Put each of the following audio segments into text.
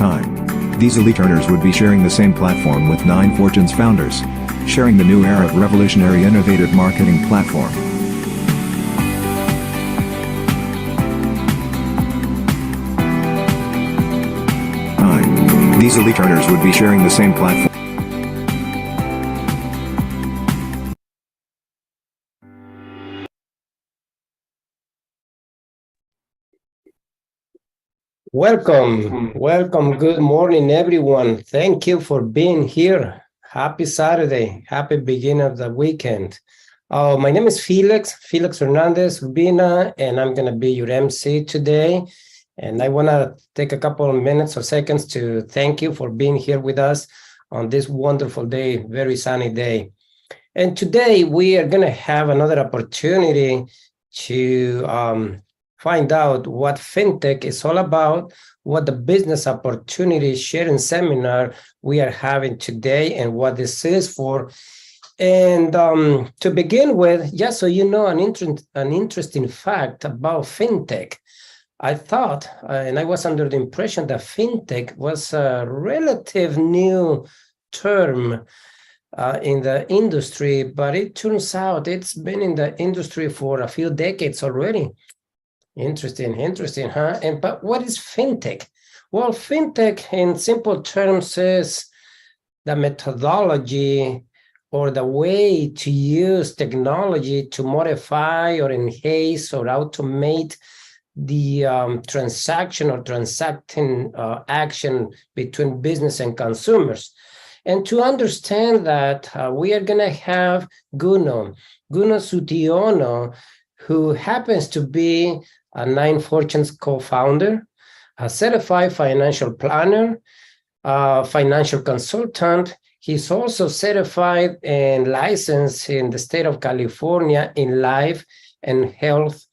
time. These elite earners would be sharing the same platform with 9 Fortunes founders, sharing the new era of revolutionary innovative marketing platform. These elite earners would be sharing the same platform. Welcome. Good morning, everyone. Thank you for being here. Happy Saturday. Happy beginning of the weekend. My name is Felix Hernandez Urbina, and I'm going to be your MC today. And I want to take a couple of minutes or seconds to thank you for being here with us on this wonderful day, very sunny day. And today we are going to have another opportunity to find out what Fintech is all about, what the business opportunity sharing seminar we are having today, and what this is for. And to begin with, just so you know, an interesting fact about Fintech. I thought, and I was under the impression that Fintech was a relative new term in the industry, but it turns out it's been in the industry for a few decades already. Interesting, huh? But what is Fintech? Well, Fintech in simple terms is the methodology or the way to use technology to modify or enhance or automate the transaction or transacting action between business and consumers. And to understand that, we are going to have Guno Sutiono, who happens to be a 9 Fortunes co-founder, a certified financial planner, financial consultant. He's also certified and licensed in the state of California in life and health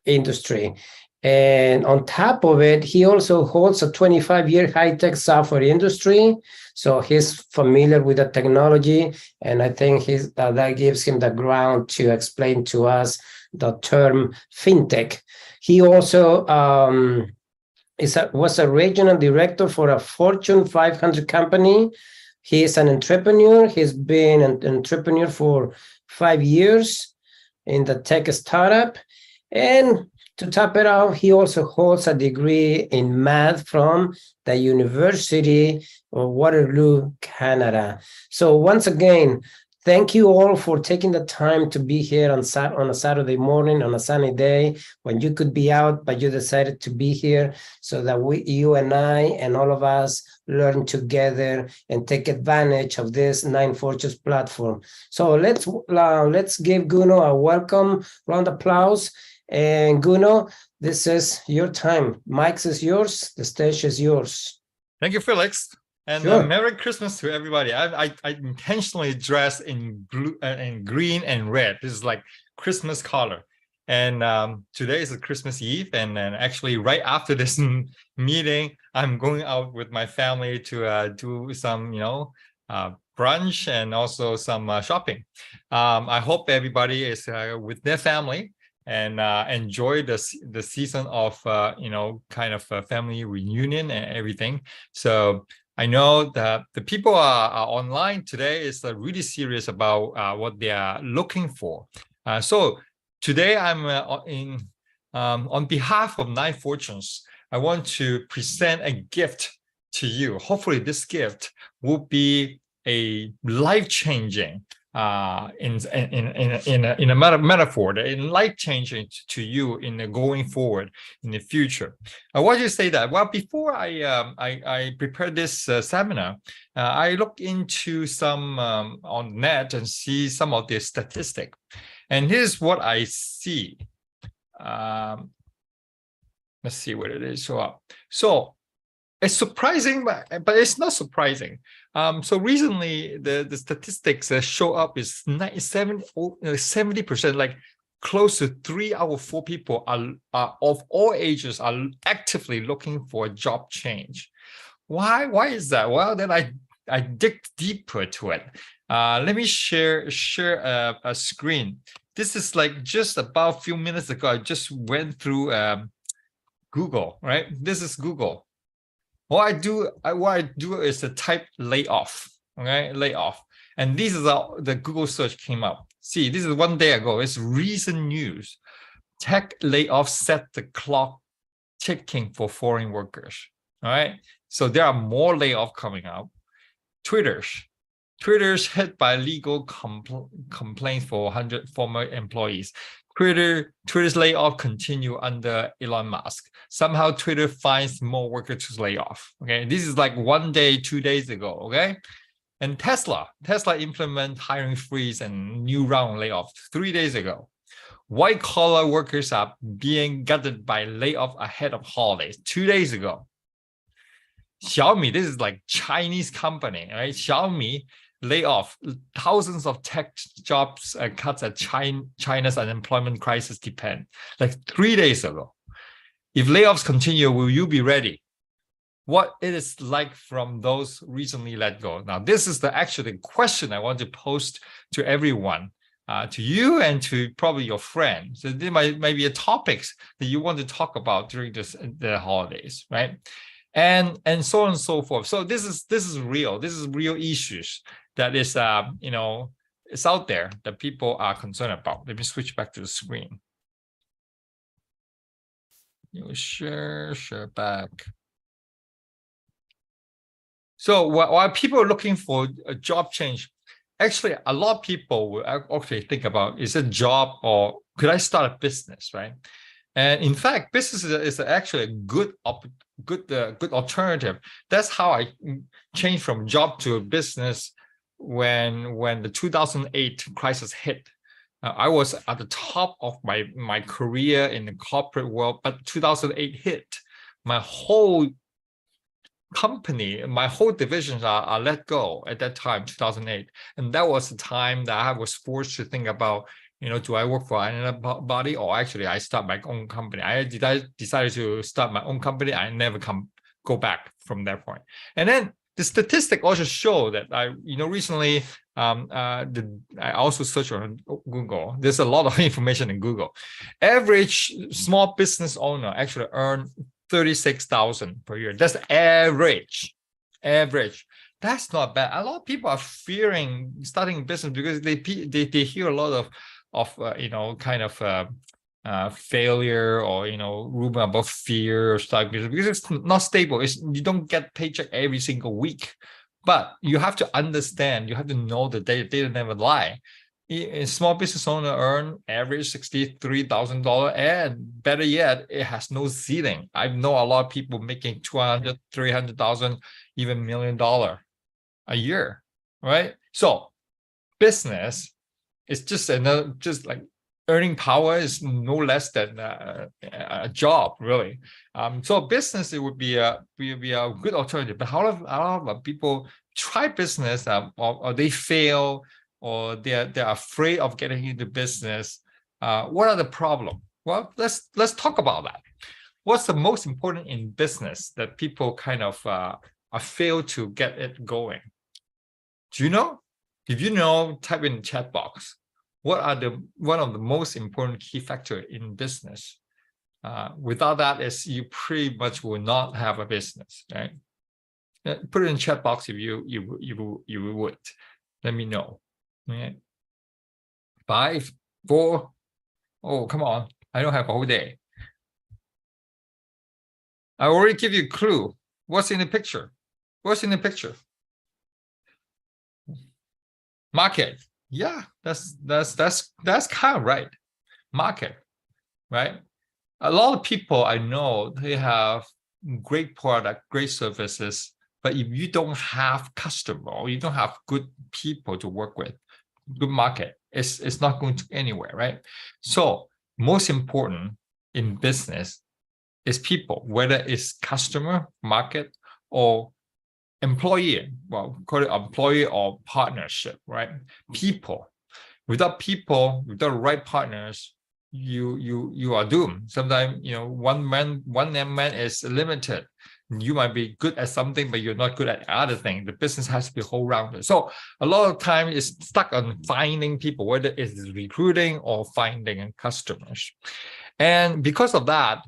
industry. And on top of it, he also holds a 25-year high-tech software industry. So he's familiar with the technology, and I think that gives him the ground to explain to us the term Fintech. He also was a regional director for a Fortune 500 company. He is an entrepreneur. He's been an entrepreneur for 5 years in the tech startup. And to top it off, he also holds a degree in math from the University of Waterloo, Canada. So once again, thank you all for taking the time to be here on a Saturday morning, on a sunny day, when you could be out, but you decided to be here so that you and I and all of us learn together and take advantage of this 9 Fortunes platform. So let's give Guno a welcome round of applause. And Guno, this is your time. Mics is yours. The stage is yours. Thank you, Felix. And Sure. Merry Christmas to everybody. I intentionally dressed in blue and green and red. This is like Christmas color. And today is a Christmas Eve. And then actually right after this meeting, I'm going out with my family to do some, brunch and also some shopping. I hope everybody is with their family and enjoy the season of kind of a family reunion and everything. So I know that the people are online today is really serious about what they are looking for. So today I'm on behalf of 9 Fortunes, I want to present a gift to you. Hopefully this gift will be a life-changing in a metaphor, life-changing to you in the going forward in the future. I want you to say that. Well, before I prepared this seminar, I looked into some on the net and see some of the statistics. And here's what I see. Let's see what it is. So it's surprising, but it's not surprising. So recently, the statistics that show up is 70%, like close to 3 out of 4 people are of all ages are actively looking for a job change. Why is that? Well, then I dig deeper to it. Let me share a screen. This is like just about a few minutes ago. I just went through Google, right? This is Google. What I do is to type layoff, okay? Layoff. And this is the Google search came up. See, this is 1 day ago. It's recent news. Tech layoff set the clock ticking for foreign workers. All right. So there are more layoffs coming up. Twitter's hit by legal complaints for 100 former employees. Twitter's layoff continue under Elon Musk. Somehow Twitter finds more workers to lay off. Okay, this is like 1 day, 2 days ago. Okay, and Tesla implement hiring freeze and new round layoff 3 days ago. White collar workers are being gutted by layoff ahead of holidays 2 days ago. Xiaomi, this is like Chinese company, right? Xiaomi lay off thousands of tech jobs and cuts at China's unemployment crisis depend. Like 3 days ago. If layoffs continue, will you be ready? What it is like from those recently let go. Now, this is actually the question I want to post to everyone, to you and to probably your friends. So there might be a topics that you want to talk about during the holidays, right? And so on and so forth. So this is real. This is real issues that is it's out there that people are concerned about. Let me switch back to the screen. You share back. So while people are looking for a job change, actually a lot of people will actually think about, is it a job or could I start a business, right? And in fact, business is actually a good alternative. That's how I changed from job to a business when the 2008 crisis hit. I was at the top of my career in the corporate world, but 2008 hit. My whole company, my whole divisions are let go at that time, 2008. And that was the time that I was forced to think about, do I work for anybody or actually I start my own company? I decided to start my own company. I never go back from that point. And then the statistic also show that recently, I also searched on Google. There's a lot of information in Google. Average small business owner actually earn 36,000 per year. That's average. That's not bad. A lot of people are fearing starting a business because they hear a lot of failure or rumor about fear or stuff because it's not stable. You don't get paycheck every single week, but you have to understand. You have to know the data never lie. A small business owner earn average $63,000, and better yet, it has no ceiling. I know a lot of people making $200,000, $300,000, even $1 million a year, right? So business is just like earning power is no less than a job, really. So business, it would be a good alternative. But however, people try business or they fail or they're afraid of getting into business. What are the problems? Well, let's talk about that. What's the most important in business that people kind of fail to get it going? Do you know? If you know, type in the chat box. What are one of the most important key factor in business? Without that, you pretty much will not have a business, right? Put it in the chat box if you would. Let me know. Okay. 5, 4. Oh, come on! I don't have a whole day. I already give you a clue. What's in the picture? What's in the picture? Market. Yeah, that's kind of right. Market, right? A lot of people I know, they have great product, great services, but if you don't have customer or you don't have good people to work with, good market, it's not going to anywhere, right? So most important in business is people, whether it's customer, market, or employee, well, call it employee or partnership, right? People. Without people, without the right partners, you are doomed. Sometimes one man is limited. You might be good at something, but you're not good at other things. The business has to be whole rounded. So a lot of time is stuck on finding people, whether it's recruiting or finding customers. And because of that,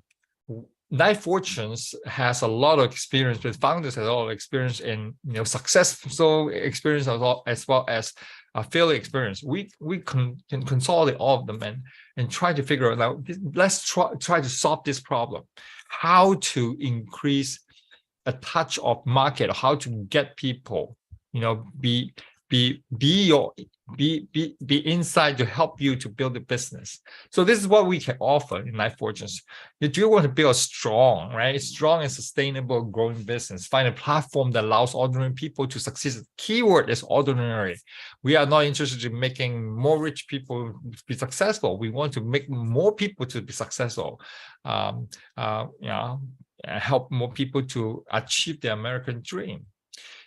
Nine Fortunes has a lot of experience with founders, has a lot of experience in successful experience as well as failure experience. We can consolidate all of them and try to figure out, let's try to solve this problem. How to increase a touch of market, how to get people, be inside to help you to build a business. So this is what we can offer in Nine Fortunes. If you want to build a strong and sustainable growing business, find a platform that allows ordinary people to succeed. The keyword is ordinary. We are not interested in making more rich people be successful. We want to make more people to be successful. Help more people to achieve the American dream.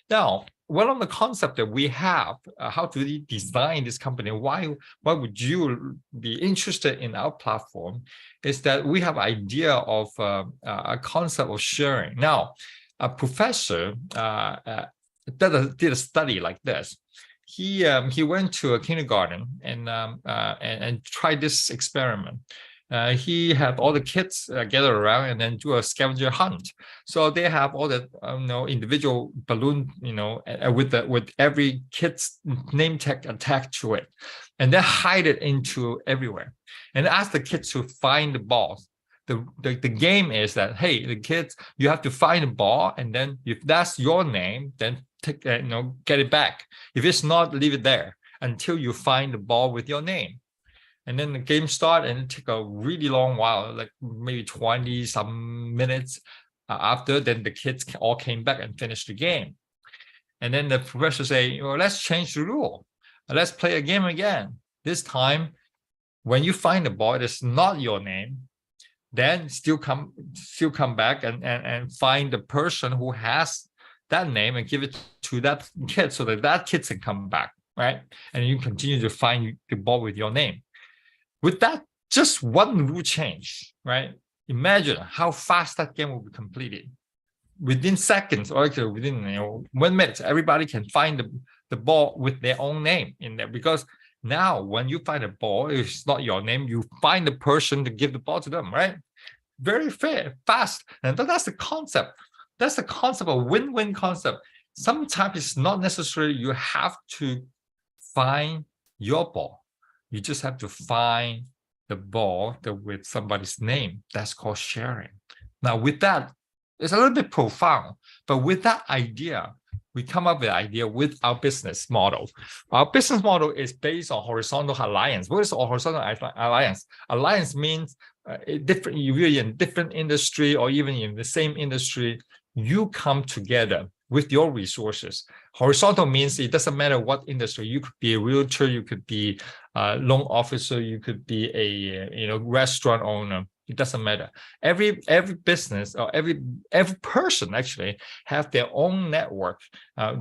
Now, one of the concepts that we have, how to design this company, why would you be interested in our platform, is that we have idea of a concept of sharing. Now, a professor did a study like this. He went to a kindergarten and tried this experiment. He had all the kids gather around and then do a scavenger hunt. So they have all the individual balloon, with every kid's name tag attached to it, and then hide it into everywhere, and ask the kids to find the balls. The game is that, hey, the kids, you have to find a ball, and then if that's your name, then take get it back. If it's not, leave it there until you find the ball with your name. And then the game started, and it took a really long while, like maybe 20 some minutes after. Then the kids all came back and finished the game. And then the professor say, well, let's change the rule. Let's play a game again. This time, when you find the ball, it's not your name, then still come back and find the person who has that name and give it to that kid so that kid can come back, right? And you continue to find the ball with your name. With that, just one rule change, right? Imagine how fast that game will be completed. Within seconds, or actually within 1 minute, everybody can find the ball with their own name in there. Because now, when you find a ball, if it's not your name, you find the person to give the ball to them, right? Very fair, fast, and that's the concept. That's the concept of win-win concept. Sometimes it's not necessary you have to find your ball. You just have to find the ball with somebody's name. That's called sharing. Now, with that, it's a little bit profound, but with that idea, we come up with an idea with our business model. Our business model is based on horizontal alliance. What is a horizontal alliance? Alliance means different. You're in different industry or even in the same industry, you come together with your resources. Horizontal means it doesn't matter what industry. You could be a realtor, you could be a loan officer, you could be a restaurant owner. It doesn't matter. Every business or every person actually have their own network,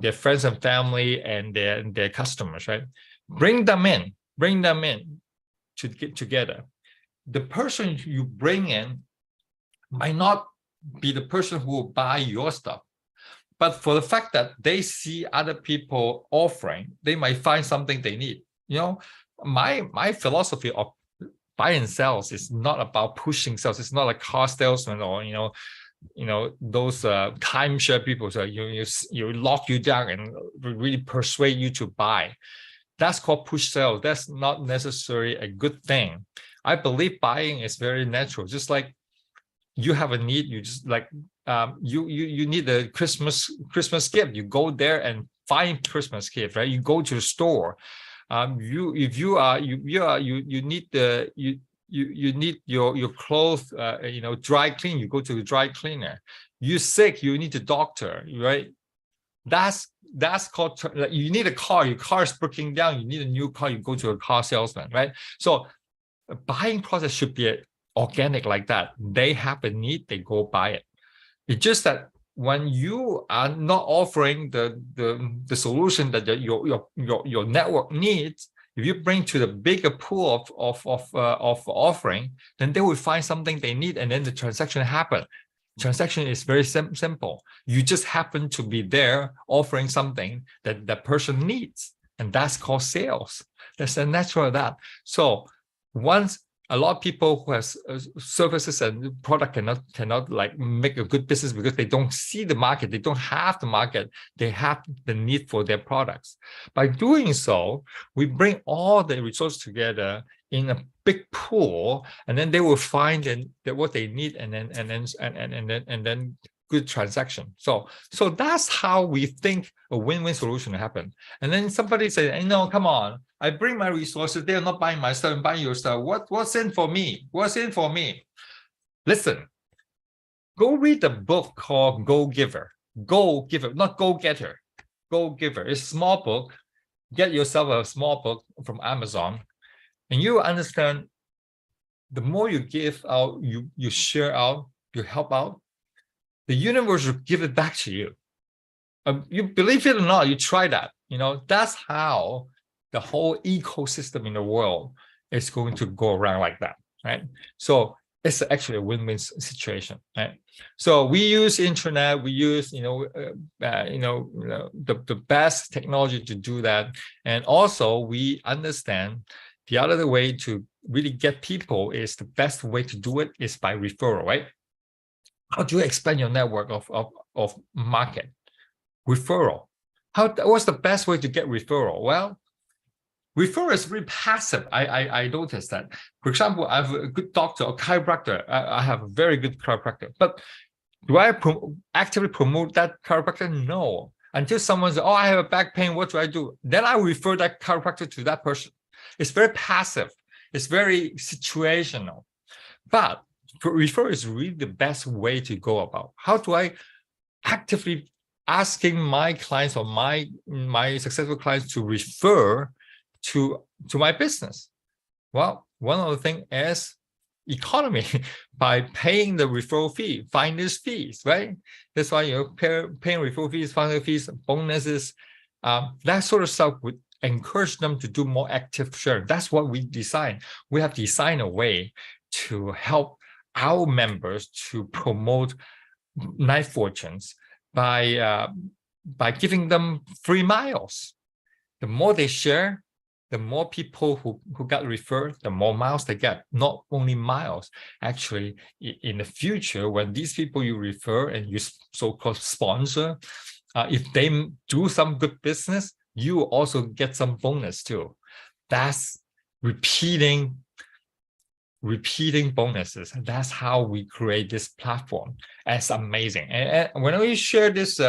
their friends and family and their customers, right? Bring them in to get together. The person you bring in might not be the person who will buy your stuff, but for the fact that they see other people offering, they might find something they need. My philosophy of buy and sales is not about pushing sales. It's not like car salesman or those timeshare people. So you lock you down and really persuade you to buy. That's called push sales. That's not necessarily a good thing. I believe buying is very natural. Just like you have a need, you just like you need a Christmas gift. You go there and find Christmas gift, right? You go to the store. You need your clothes, dry clean. You go to the dry cleaner. You're sick. You need a doctor, right? That's called. You need a car. Your car is breaking down. You need a new car. You go to a car salesman, right? So, a buying process should be organic like that. They have a need. They go buy it. It's just that when you are not offering the solution that your network needs, if you bring to the bigger pool of offering, then they will find something they need, and then the transaction happen. Transaction is very simple. You just happen to be there offering something that that person needs, and that's called sales. That's the natural of that. So once A lot of people who has services and product cannot like make a good business because they don't see the market, they don't have the market, they have the need for their products. By doing so, we bring all the resources together in a big pool, and then they will find what they need, and then good transaction. So that's how we think a win-win solution happen. And then somebody say, no, come on, I bring my resources, they're not buying my stuff and buying your stuff. What's in for me? What's in for me? Listen, go read the book called Go Giver. Go Giver, not Go Getter. Go Giver. It's a small book. Get yourself a small book from Amazon, and you understand the more you give out, you share out, you help out, the universe will give it back to you. You believe it or not, you try that. That's how the whole ecosystem in the world is going to go around like that, right? So it's actually a win-win situation, right? So we use internet, we use the best technology to do that, and also we understand the other way to really get people is the best way to do it is by referral, right? How do you expand your network of market? Referral. What's the best way to get referral? Well, referral is very passive. I noticed that. For example, I have a good doctor or chiropractor. I have a very good chiropractor. But do I actively promote that chiropractor? No. Until someone says, oh, I have a back pain, what do I do? Then I refer that chiropractor to that person. It's very passive. It's very situational. But referral is really the best way to go about. How do I actively asking my clients or my successful clients to refer to my business? Well, one of the things is economy by paying the referral fee, finder's fees, right? That's why paying referral fees, finder fees, bonuses, that sort of stuff would encourage them to do more active sharing. That's what we design. We have designed a way to help our members to promote Night Fortunes by giving them free miles. The more they share, the more people who got referred, the more miles they get. Not only miles, actually, in the future, when these people you refer and you so-called sponsor, if they do some good business, you also get some bonus too. That's repeating bonuses. And that's how we create this platform. It's amazing. And when we share this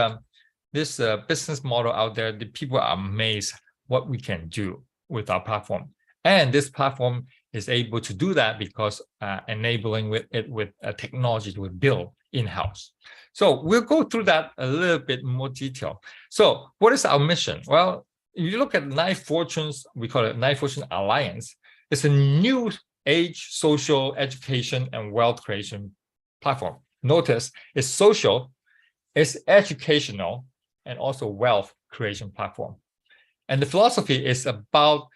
business model out there, the people are amazed what we can do with our platform. And this platform is able to do that because enabling with a technology that we build in-house. So we'll go through that a little bit more detail. So what is our mission? Well, you look at Night Fortunes, we call it Night Fortune Alliance. It's a new age social education and wealth creation platform. Notice it's social, it's educational, and also wealth creation platform. And the philosophy is about,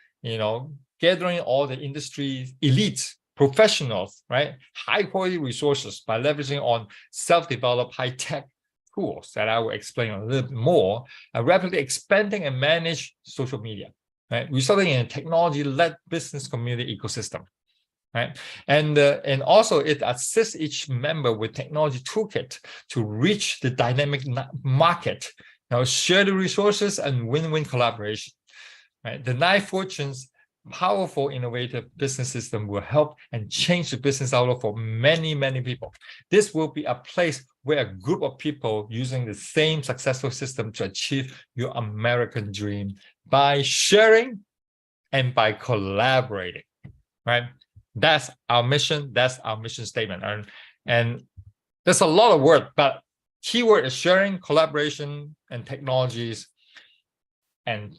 gathering all the industry elites, professionals, right? High quality resources by leveraging on self-developed high-tech tools that I will explain a little bit more, rapidly expanding and manage social media, right? Resulting in a technology-led business community ecosystem, right? And also it assists each member with technology toolkit to reach the dynamic market, share the resources and win-win collaboration, right? The Night Fortunes powerful, innovative business system will help and change the business outlook for many, many people. This will be a place where a group of people using the same successful system to achieve your American dream by sharing and by collaborating, right? That's our mission. That's our mission statement. And there's a lot of work, but keyword is sharing, collaboration, and technologies, and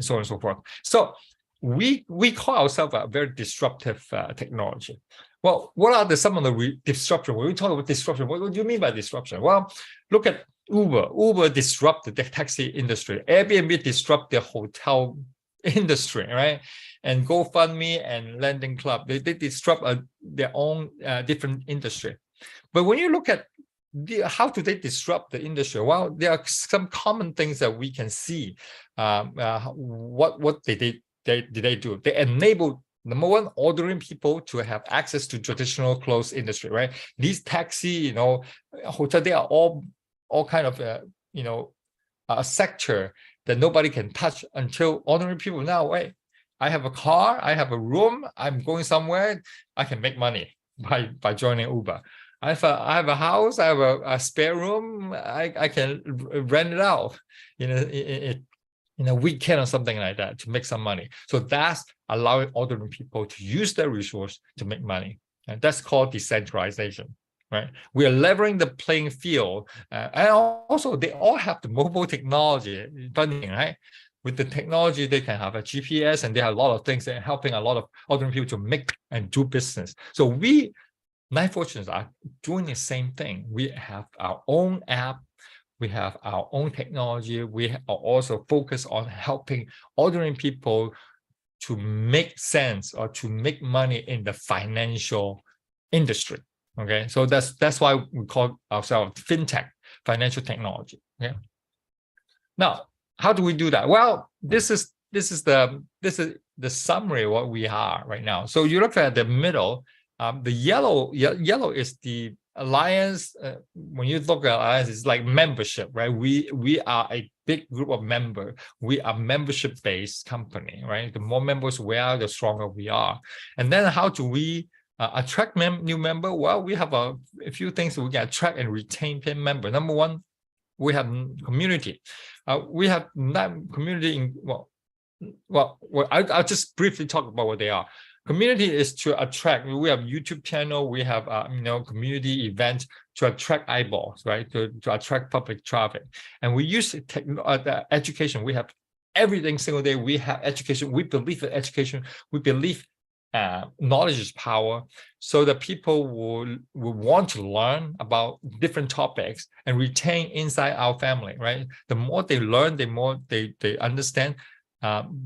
so on and so forth. So we call ourselves a very disruptive technology. Well, what are some of the disruption? When we talk about disruption, what do you mean by disruption? Well, look at Uber. Uber disrupted the taxi industry. Airbnb disrupted the hotel industry, right? And GoFundMe and Lending Club, they disrupt their own different industry. But when you look at how do they disrupt the industry? Well, there are some common things that we can see. What did they do? They enable Number one, ordering people to have access to traditional clothes industry, right? These taxi, hotel, they are all kind of, a sector that nobody can touch until ordinary people now, wait, I have a car, I have a room, I'm going somewhere, I can make money by joining Uber. I have a house, I have a spare room, I can rent it out, in a weekend or something like that to make some money. So that's allowing ordinary people to use their resource to make money. And that's called decentralization, right? We are leveling the playing field. And also they all have the mobile technology funding, right? With the technology, they can have a GPS and they have a lot of things that are helping a lot of ordinary people to make and do business. So we, Nine Fortunes, are doing the same thing. We have our own app. We have our own technology. We are also focused on helping ordinary people to make sense or to make money in the financial industry. Okay, so that's why we call ourselves Fintech, financial technology. Okay. Now, how do we do that? Well, this is the summary of what we are right now. So you look at the middle. The yellow is the alliance. When you look at alliance, it's like membership, right? We are a big group of members. We are membership-based company, right? The more members we are, the stronger we are. And then how do we attract new member? Well, we have a few things we can attract and retain member. Number one, we have community. We have community in I'll just briefly talk about what they are. Community is to attract. We have YouTube channel. We have community events to attract eyeballs, right? To attract public traffic. And we use the education. We have everything single day. We have education. We believe in education. We believe knowledge is power. So that people will want to learn about different topics and retain inside our family, right? The more they learn, the more they understand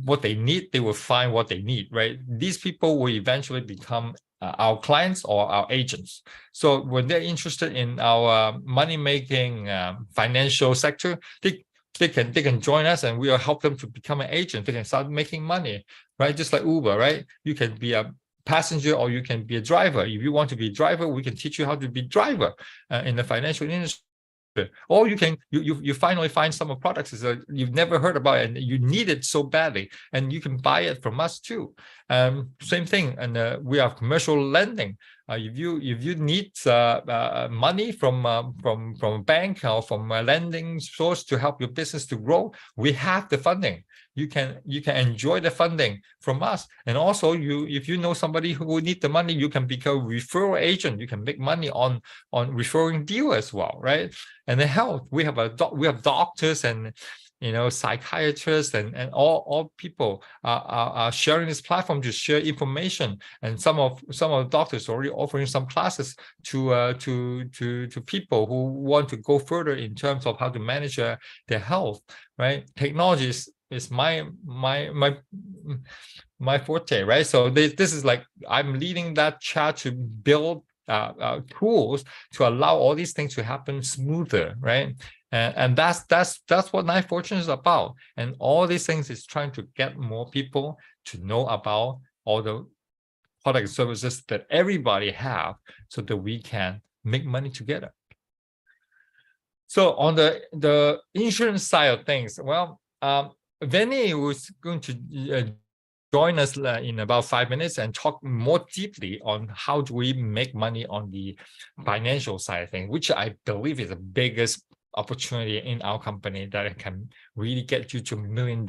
what they need, they will find what they need, right? These people will eventually become our clients or our agents. So when they're interested in our money-making financial sector, they can join us and we will help them to become an agent. They can start making money, right? Just like Uber, right? You can be a passenger or you can be a driver. If you want to be a driver, we can teach you how to be a driver in the financial industry. Or you finally find some of products that you've never heard about and you need it so badly, and you can buy it from us too. Same thing, and we have commercial lending. If you need money from a bank or from a lending source to help your business to grow, we have the funding. You can enjoy the funding from us, and also if you know somebody who will need the money, you can become a referral agent. You can make money on referring deal as well, right? And the health, we have doctors and psychiatrists and all people are sharing this platform to share information. And some of the doctors are already offering some classes to people who want to go further in terms of how to manage their health, right? Technology is my forte, right? So this is like I'm leading that chat to build tools to allow all these things to happen smoother, right? And that's what Nine Fortunes is about. And all these things is trying to get more people to know about all the product and services that everybody have, so that we can make money together. So on the insurance side of things, well, Vinny was going to join us in about 5 minutes and talk more deeply on how do we make money on the financial side of things, which I believe is the biggest opportunity in our company that can really get you to $1 million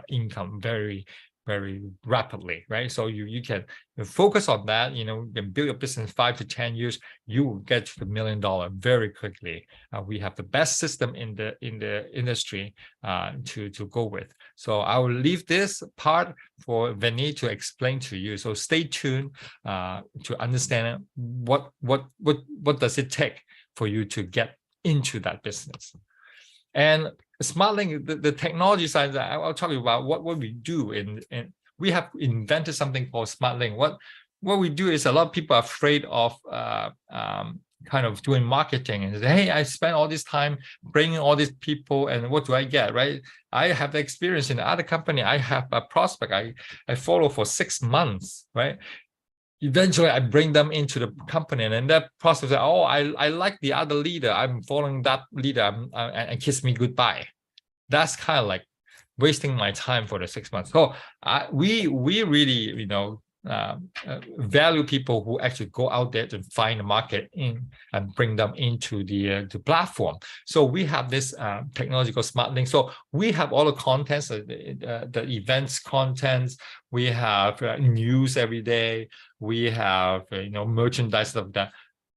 income very, very rapidly, right? So you can focus on that, you can build your business 5 to 10 years, you will get to the $1 million very quickly. We have the best system in the industry to go with. So I will leave this part for Vinny to explain to you. So stay tuned to understand what does it take for you to get into that business. And SmartLink, the technology side, I'll talk about what we do. And we have invented something called SmartLink. What we do is, a lot of people are afraid of kind of doing marketing and say, hey, I spent all this time bringing all these people, and what do I get, right? I have the experience in the other company. I have a prospect I follow for 6 months, right? Eventually I bring them into the company, and then that prospect says, oh, I like the other leader. I'm following that leader, and kiss me goodbye. That's kind of like wasting my time for the 6 months. So we really, value people who actually go out there to find the market and bring them into the platform. So we have this technology called Smart Link. So we have all the contents, the events contents. We have news every day. We have merchandise of that.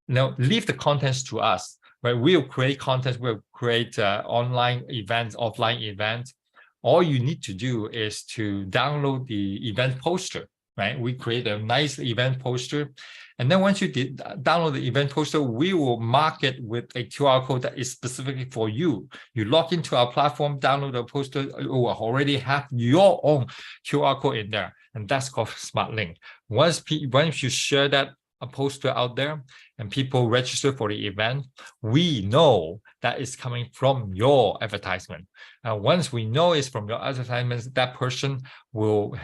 Leave the contents to us. Right? We'll create content. We'll create online events, offline events. All you need to do is to download the event poster. Right? We create a nice event poster. And then once you download the event poster, we will mark it with a QR code that is specifically for you. You log into our platform, download the poster, you will already have your own QR code in there. And that's called Smart Link. Once you share that a poster out there and people register for the event, we know that is coming from your advertisement. Once we know it's from your advertisements, that person will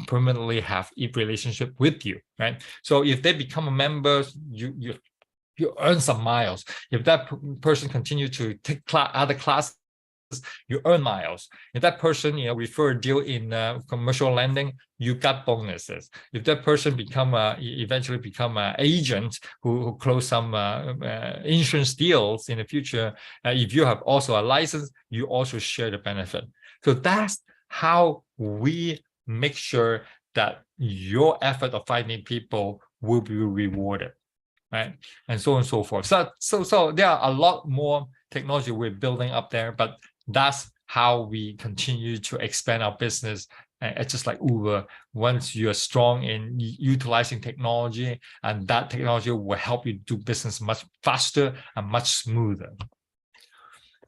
permanently have a relationship with you, right? So if they become a member, you earn some miles. If that person continue to take other classes, you earn miles. If that person refer a deal in commercial lending, you got bonuses. If that person eventually become an agent who close some insurance deals in the future, if you have also a license, you also share the benefit. So that's how we make sure that your effort of finding people will be rewarded, right? And so on and so forth. So there are a lot more technology we're building up there, but that's how we continue to expand our business. It's just like Uber. Once you're strong in utilizing technology, and that technology will help you do business much faster and much smoother.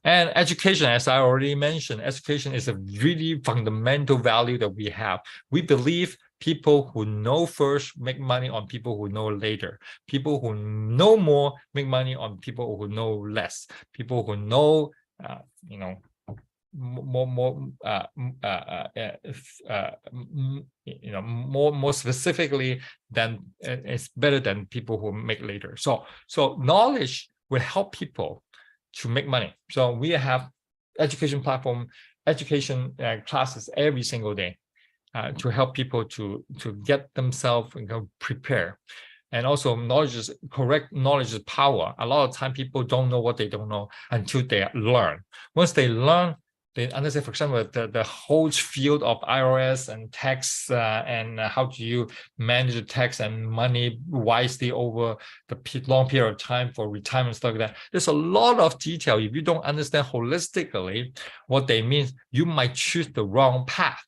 And education, as I already mentioned, education is a really fundamental value that we have. We believe people who know first make money on people who know later. People who know more make money on people who know less. People who know, more specifically than it's better than people who make later. So knowledge will help people to make money. So we have education platform, education classes every single day to help people to get themselves prepared. And also correct knowledge is power. A lot of time people don't know what they don't know until they learn. Once they learn, they understand, for example, the whole field of IRS and tax and how do you manage the tax and money wisely over the long period of time for retirement, stuff like that. There's a lot of detail. If you don't understand holistically what they mean, you might choose the wrong path,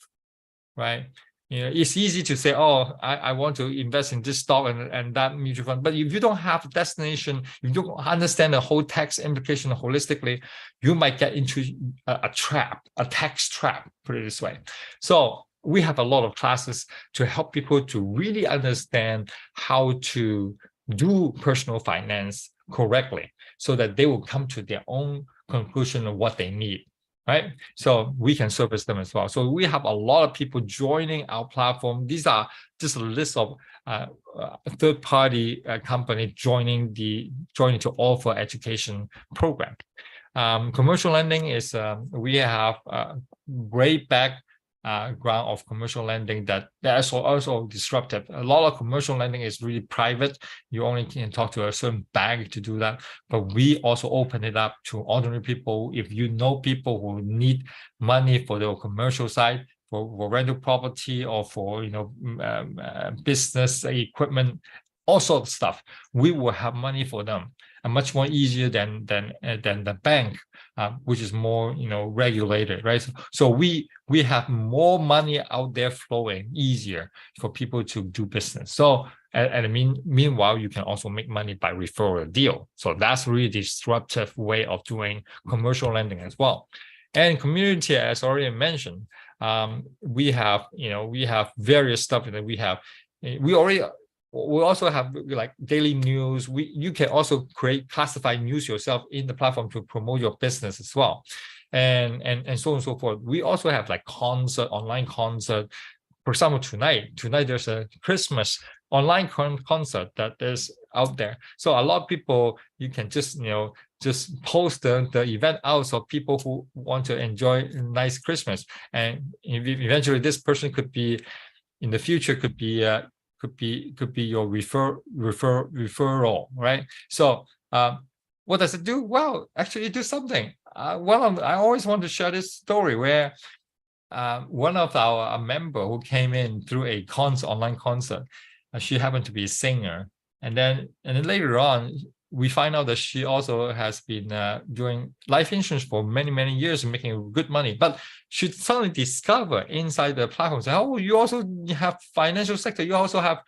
right? It's easy to say, oh, I want to invest in this stock and that mutual fund. But if you don't have a destination, if you don't understand the whole tax implication holistically, you might get into a tax trap, put it this way. So we have a lot of classes to help people to really understand how to do personal finance correctly so that they will come to their own conclusion of what they need. Right? So we can service them as well. So we have a lot of people joining our platform. These are just a list of third-party company joining to offer education program. Commercial lending is we have a great background of commercial lending that is also disruptive. A lot of commercial lending is really private. You only can talk to a certain bank to do that. But we also open it up to ordinary people. If you know people who need money for their commercial side, for rental property or for business equipment, all sorts of stuff, we will have money for them, and much more easier than the bank, which is more regulated, right? So we have more money out there flowing easier for people to do business. So meanwhile, you can also make money by referral deal. So that's really disruptive way of doing commercial lending as well. And community, as already mentioned, we have various stuff that we already we also have like daily news. You can also create classified news yourself in the platform to promote your business as well, and so on and so forth. We also have like online concert. For example, tonight there's a Christmas online concert that is out there. So a lot of people, you can just just post the event out, so people who want to enjoy a nice Christmas, and eventually this person could be in the future could be your referral, right? So what does it do? Well, actually it do something. I always want to share this story where one of our member who came in through a online concert, she happened to be a singer, and then later on we find out that she also has been doing life insurance for many years and making good money. But she suddenly discovered inside the platform, say, oh, you also have financial sector, you also have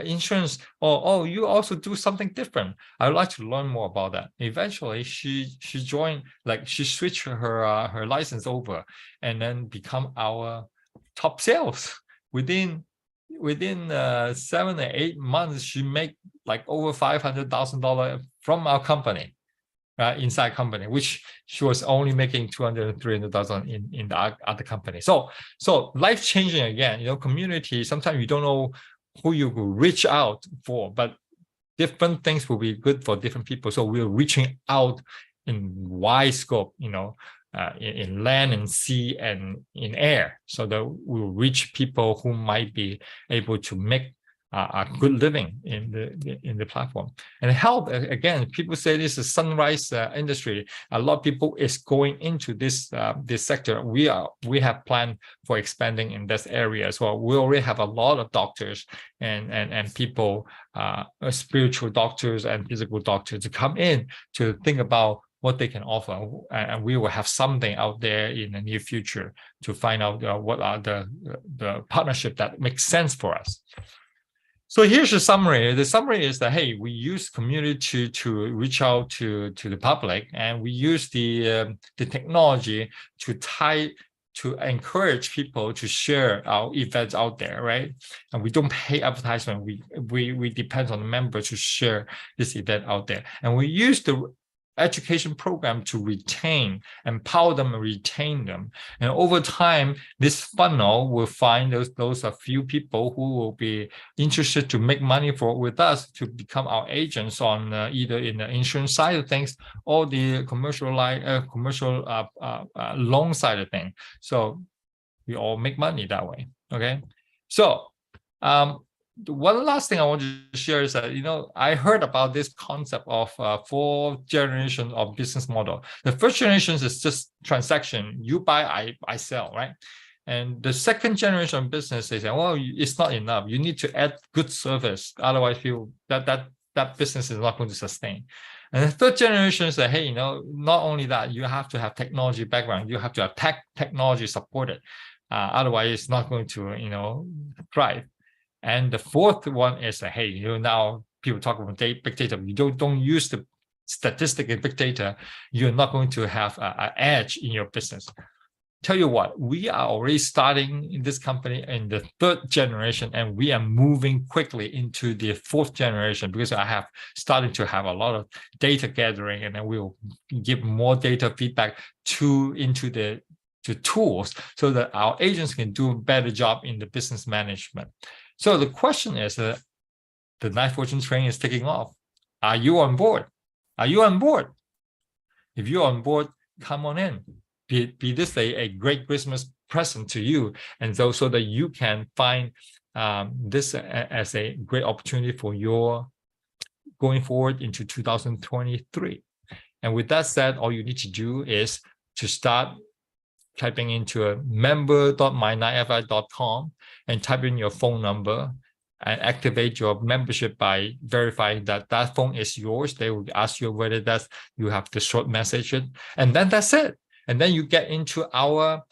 insurance, or oh, you also do something different. I would like to learn more about that. Eventually, she joined, like she switched her license over, and then become our top sales. Within 7 or 8 months, she make like over $500,000 from our company, inside company, which she was only making 200 300,000 in the other company. So life changing again. Community. Sometimes you don't know who you will reach out for, but different things will be good for different people. So we're reaching out in wide scope, in land and sea and in air, so that we'll reach people who might be able to make a good living in the platform and help. Again, people say this is sunrise industry. A lot of people is going into this sector. We have planned for expanding in this area as well. We already have a lot of doctors and people, spiritual doctors and physical doctors, to come in to think about what they can offer, and we will have something out there in the near future to find out what are the partnership that makes sense for us. So here's the summary. The summary is that, hey, we use community to reach out to the public, and we use the technology to encourage people to share our events out there, right? And we don't pay advertisement. We depend on the members to share this event out there, and we use the education program to empower them and retain them. And over time, this funnel will find those a few people who will be interested to make money with us, to become our agents on either in the insurance side of things or the commercial loan side of things. So we all make money that way. Okay. So one last thing I want to share is that, I heard about this concept of 4 generations of business model. The first generation is just transaction. You buy, I sell, right? And the second generation of business, they say, well, it's not enough. You need to add good service. Otherwise, that business is not going to sustain. And the third generation say, hey, not only that, you have to have technology background. You have to have technology supported. Otherwise, it's not going to, thrive. And the fourth one is that, hey, now people talk about big data. You don't use the statistic in big data. You're not going to have an edge in your business. Tell you what, we are already starting in this company in the 3rd generation, and we are moving quickly into the 4th generation, because I have started to have a lot of data gathering, and then we'll give more data feedback into the tools, so that our agents can do a better job in the business management. So the question is, the 9 Fortune train is taking off. Are you on board? Are you on board? If you're on board, come on in. Be this a great Christmas present to you, and so that you can find this as a great opportunity for your going forward into 2023. And with that said, all you need to do is to start typing into a member.my9fi.com and type in your phone number and activate your membership by verifying that phone is yours. They will ask you whether you have the short message, and then that's it. And then you get into our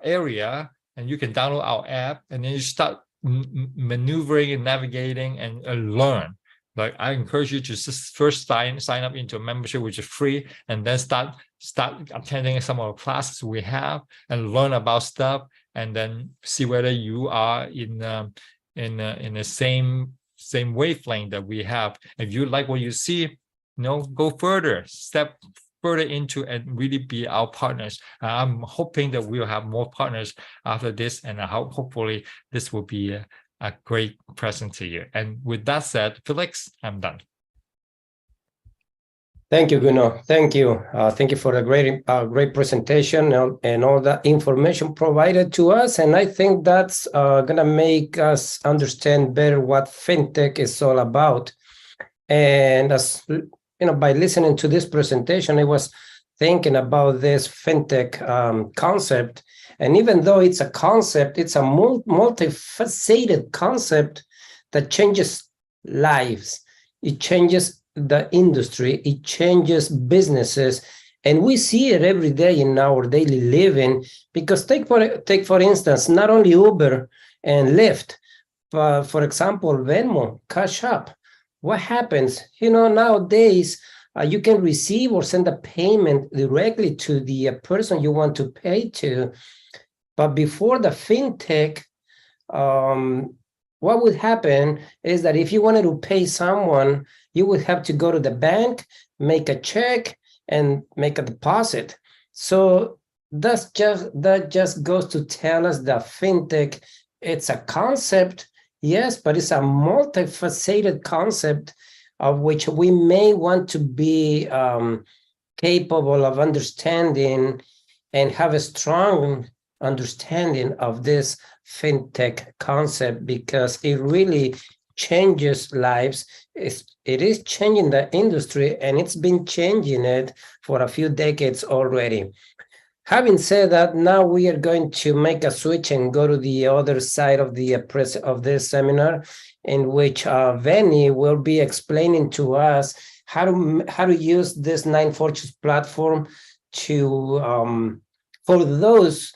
area, and you can download our app, and then you start maneuvering and navigating and learn. Like, I encourage you to just first sign up into a membership, which is free, and then start attending some of the classes we have and learn about stuff, and then see whether you are in the same same wavelength that we have. If you like what you see, go further, step further into and really be our partners. I'm hoping that we'll have more partners after this, and hopefully this will be a great present to you. And with that said, Felix, I'm done. Thank you, Guno. Thank you. Thank you for a great presentation and all the information provided to us. And I think that's going to make us understand better what fintech is all about. And as by listening to this presentation, I was thinking about this fintech concept. And even though it's a concept, it's a multifaceted concept that changes lives. It changes the industry, it changes businesses, and we see it every day in our daily living. Because take for instance, not only Uber and Lyft, but for example, Venmo, Cash App. What happens? Nowadays, you can receive or send a payment directly to the person you want to pay to. But before the fintech, what would happen is that if you wanted to pay someone, you would have to go to the bank, make a check, and make a deposit. So that just goes to tell us that fintech, it's a concept, yes, but it's a multifaceted concept of which we may want to be capable of understanding and have a strong understanding of this fintech concept, because it really changes lives. It is changing the industry, and it's been changing it for a few decades already. Having said that, now we are going to make a switch and go to the other side of this seminar, in which Veni will be explaining to us how to use this Nine Fortunes platform to for those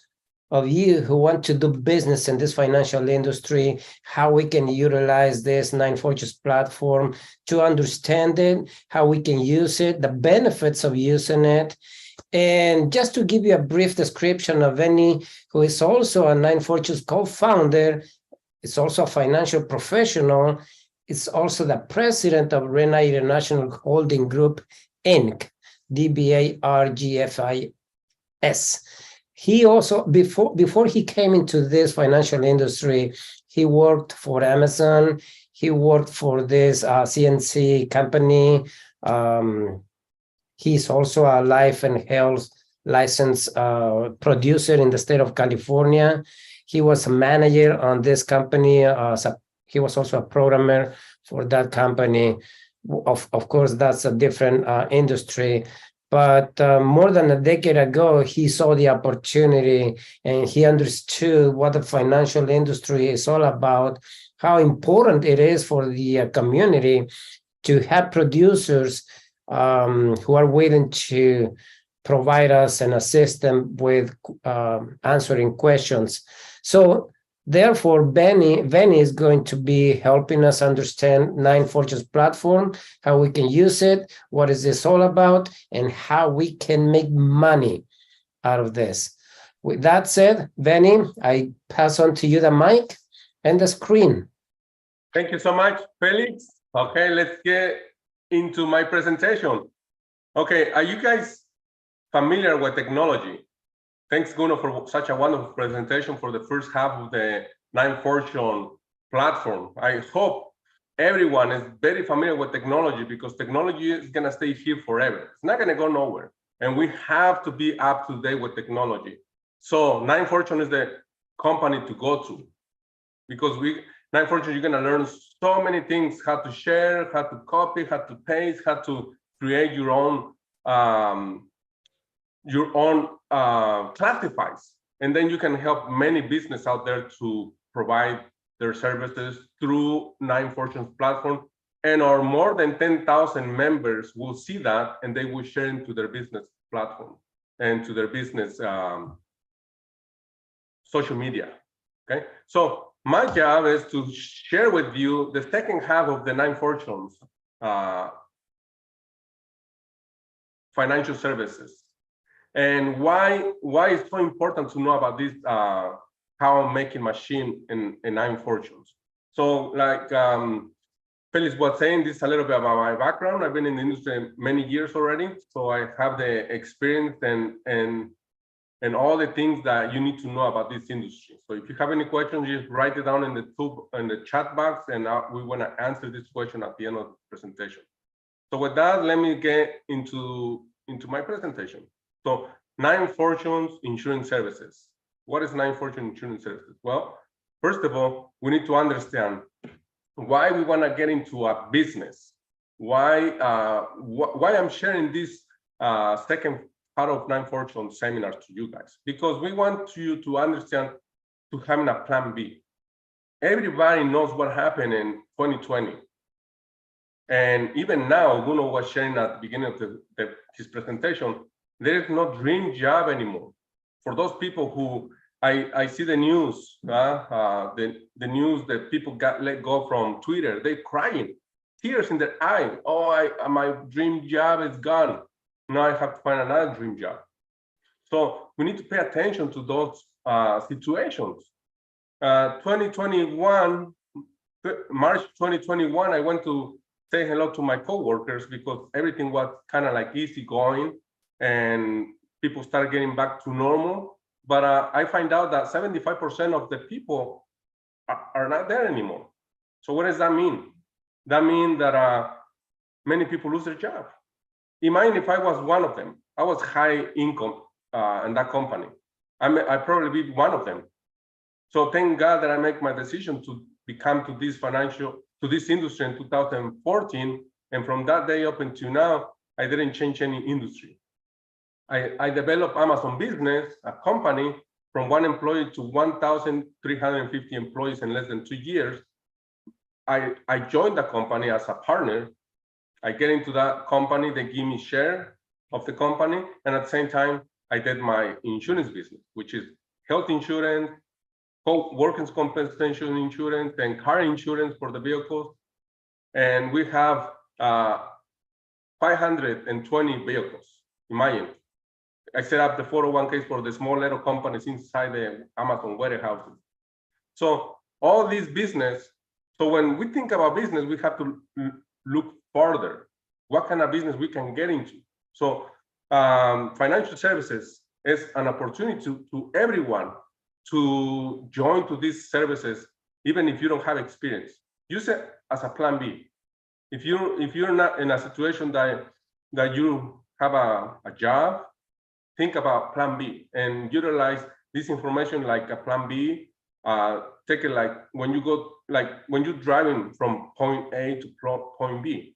of you who want to do business in this financial industry, how we can utilize this Nine Fortunes platform to understand it, how we can use it, the benefits of using it. And just to give you a brief description of Veni, who is also a Nine Fortunes co-founder, is also a financial professional, is also the president of RENA International Holding Group, Inc., DBARGFIS. He also, before he came into this financial industry, he worked for Amazon. He worked for this CNC company. He's also a life and health license producer in the state of California. He was a manager on this company. He was also a programmer for that company. Of course, that's a different industry. But more than a decade ago, he saw the opportunity and he understood what the financial industry is all about, how important it is for the community to have producers who are willing to provide us and assist them with answering questions. So therefore, Veni is going to be helping us understand Nine Fortunes platform, how we can use it, what is this all about, and how we can make money out of this. With that said, Veni, I pass on to you the mic and the screen. Thank you so much, Felix. Okay, let's get into my presentation. Okay, are you guys familiar with technology? Thanks, Guno, for such a wonderful presentation for the first half of the Nine Fortunes platform. I hope everyone is very familiar with technology, because technology is going to stay here forever. It's not going to go nowhere. And we have to be up to date with technology. So Nine Fortunes is the company to go to, because Nine Fortunes, you're going to learn so many things: how to share, how to copy, how to paste, how to create your own classifies. And then you can help many business out there to provide their services through Nine Fortunes platform. And our more than 10,000 members will see that, and they will share into their business platform and to their business social media. Okay, so my job is to share with you the second half of the Nine Fortunes financial services, and why it's so important to know about this how I'm making machine in Nine Fortunes. So like Felix was saying, this is a little bit about my background. I've been in the industry many years already, so I have the experience and all the things that you need to know about this industry. So if you have any questions, just write it down in the chat box, and we want to answer this question at the end of the presentation. So with that, let me get into my presentation. So 9 Fortunes Insurance Services. What is 9 Fortunes Insurance Services? Well, first of all, we need to understand why we want to get into a business. Why I'm sharing this second part of 9 Fortunes seminars to you guys, because we want you to understand to having a plan B. Everybody knows what happened in 2020. And even now, Bruno was sharing at the beginning of his presentation, there is no dream job anymore. For those people who, I see the news, the news that people got let go from Twitter, they're crying, tears in their eye. Oh, my dream job is gone. Now I have to find another dream job. So we need to pay attention to those situations. 2021, March 2021, I went to say hello to my coworkers because everything was kind of like easy going and people started getting back to normal. But I find out that 75% of the people are not there anymore. So what does that mean? That means that many people lose their job. Imagine if I was one of them. I was high income in that company. I probably be one of them. So thank God that I make my decision to become to this industry in 2014. And from that day up until now, I didn't change any industry. I developed Amazon Business, a company from 1 employee to 1,350 employees in less than 2 years. I joined the company as a partner. I get into that company, they give me share of the company. And at the same time, I did my insurance business, which is health insurance, workers' compensation insurance, and car insurance for the vehicles. And we have 520 vehicles. Imagine, I set up the 401ks for the small little companies inside the Amazon warehouses. So all these business, so when we think about business, we have to look further. What kind of business we can get into? So financial services is an opportunity to everyone to join to these services, even if you don't have experience. Use it as a plan B. If you're not in a situation that you have a job, think about plan B and utilize this information like a plan B. Take it like when you go, like when you're driving from point A to point B.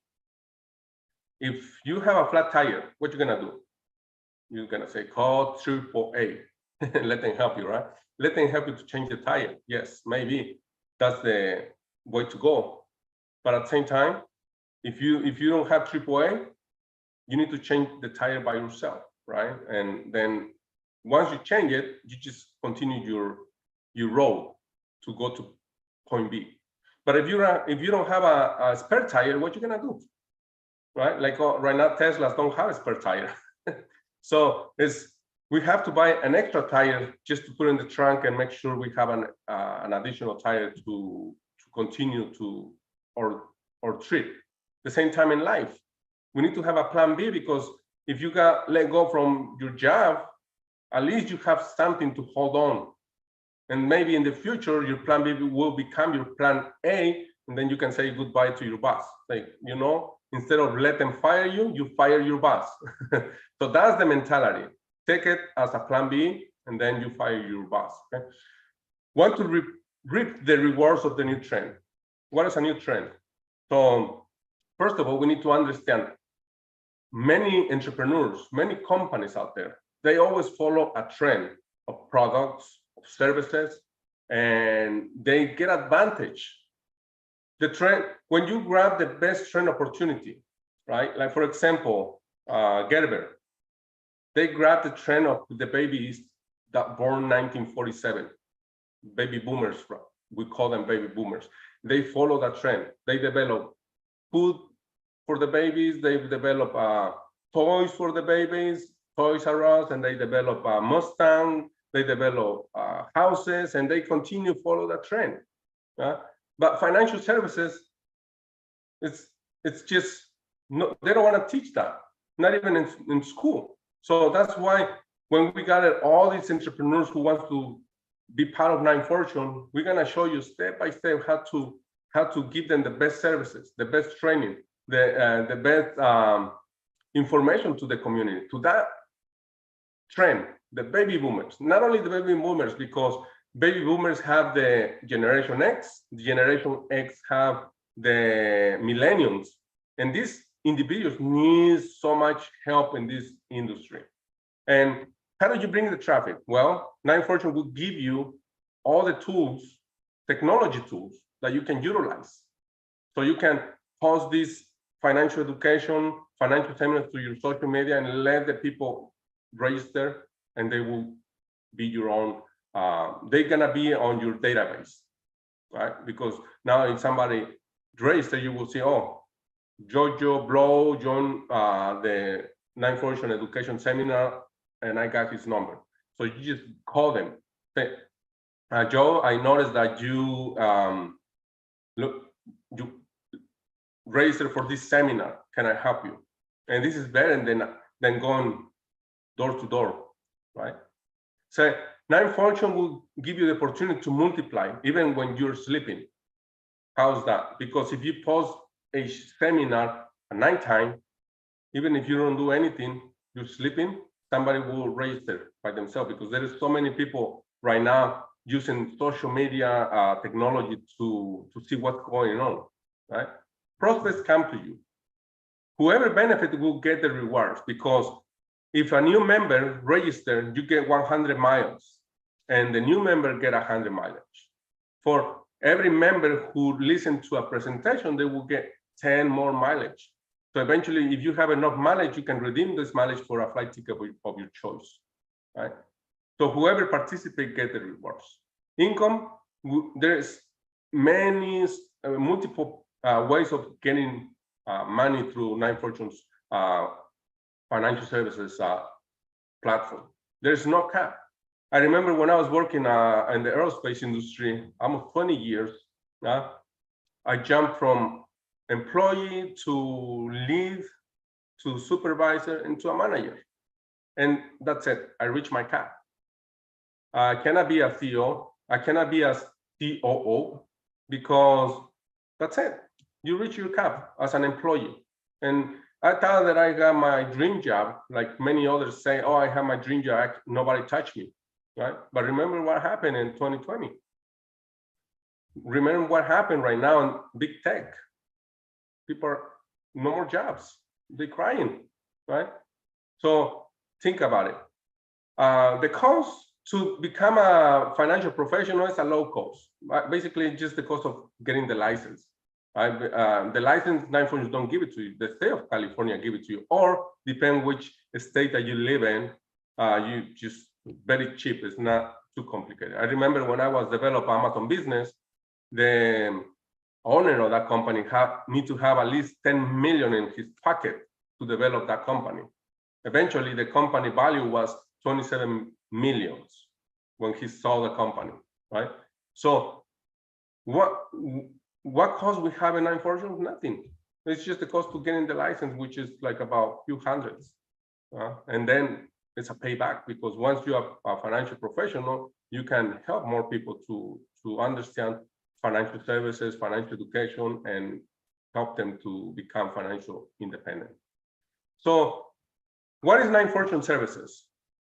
If you have a flat tire, what you're gonna do? You're gonna say, call AAA. Let them help you, right? Let them help you to change the tire. Yes, maybe that's the way to go. But at the same time, if you don't have AAA, you need to change the tire by yourself, right? And then once you change it, you just continue your road to go to point B. But if you don't have a spare tire, what you gonna do, right? Like right now, Teslas don't have a spare tire. So we have to buy an extra tire just to put in the trunk and make sure we have an additional tire to continue to our trip. The same time in life, we need to have a plan B, because if you got let go from your job, at least you have something to hold on. And maybe in the future, your plan B will become your plan A, and then you can say goodbye to your boss. Like, you know, instead of let them fire you, you fire your boss. So that's the mentality. Take it as a plan B, and then you fire your boss. Okay? Want to reap the rewards of the new trend. What is a new trend? So first of all, we need to understand many entrepreneurs, many companies out there, they always follow a trend of products, of services, and they get advantage. The trend, when you grab the best trend opportunity, right? Like for example, Gerber, they grab the trend of the babies that born 1947, baby boomers, we call them baby boomers. They follow that trend. They develop food for the babies, they develop toys for the babies, Toys R Us, and they develop Mustang, they develop houses, and they continue to follow that trend. But financial services, It's just no, they don't want to teach that, not even in school. So that's why when we gathered all these entrepreneurs who want to be part of Nine Fortune, we're gonna show you step by step how to give them the best services, the best training, the best information to the community, to that trend, the baby boomers. Not only the baby boomers, because baby boomers have the Generation X, the Generation X have the millennials, and these individuals need so much help in this industry. And how do you bring the traffic? Well, Nine Fortune will give you all the tools, technology tools that you can utilize. So you can post this financial education, financial seminars to your social media and let the people register, and they will be your own, they're gonna be on your database, right? Because now if somebody register, you will see, oh, Jojo Blow joined the Nine Fortune Education Seminar, and I got his number. So you just call them. Say, Joe, I noticed that you you registered for this seminar. Can I help you? And this is better than going door to door, right? So Nine Fortune will give you the opportunity to multiply even when you're sleeping. How's that? Because if you post a seminar at nighttime, even if you don't do anything, you're sleeping, somebody will register by themselves, because there is so many people right now using social media technology to see what's going on, right? Prospects come to you. Whoever benefits will get the rewards, because if a new member registers, you get 100 miles, and the new member get 100 mileage. For every member who listens to a presentation, they will get 10 more mileage. So eventually, if you have enough mileage, you can redeem this mileage for a flight ticket of your choice, right? So whoever participates get the rewards. Income, there's many multiple ways of getting money through Nine Fortune's financial services platform. There's no cap. I remember when I was working in the aerospace industry, almost 20 years, I jumped from employee to lead to supervisor and to a manager. And that's it. I reached my cap. I cannot be a CEO. I cannot be a COO, because that's it. You reach your cap as an employee. And I thought that I got my dream job, like many others say, oh, I have my dream job, nobody touched me, right? But remember what happened in 2020. Remember what happened right now in big tech. People are no more jobs. They're crying, right? So think about it. The cost to become a financial professional is a low cost. Basically, just the cost of getting the license. Right? The license, Nine Fortune don't give it to you. The state of California give it to you, or depend which state that you live in. You just very cheap. It's not too complicated. I remember when I was developing Amazon business, the owner of that company need to have at least 10 million in his pocket to develop that company. Eventually, the company value was 27 millions when he sold the company, right? So what cost we have in Nine Fortune? Nothing. It's just the cost to getting the license, which is like about a few hundreds. And then it's a payback, because once you are a financial professional, you can help more people to understand financial services, financial education, and help them to become financial independent. So what is Nine Fortune Services?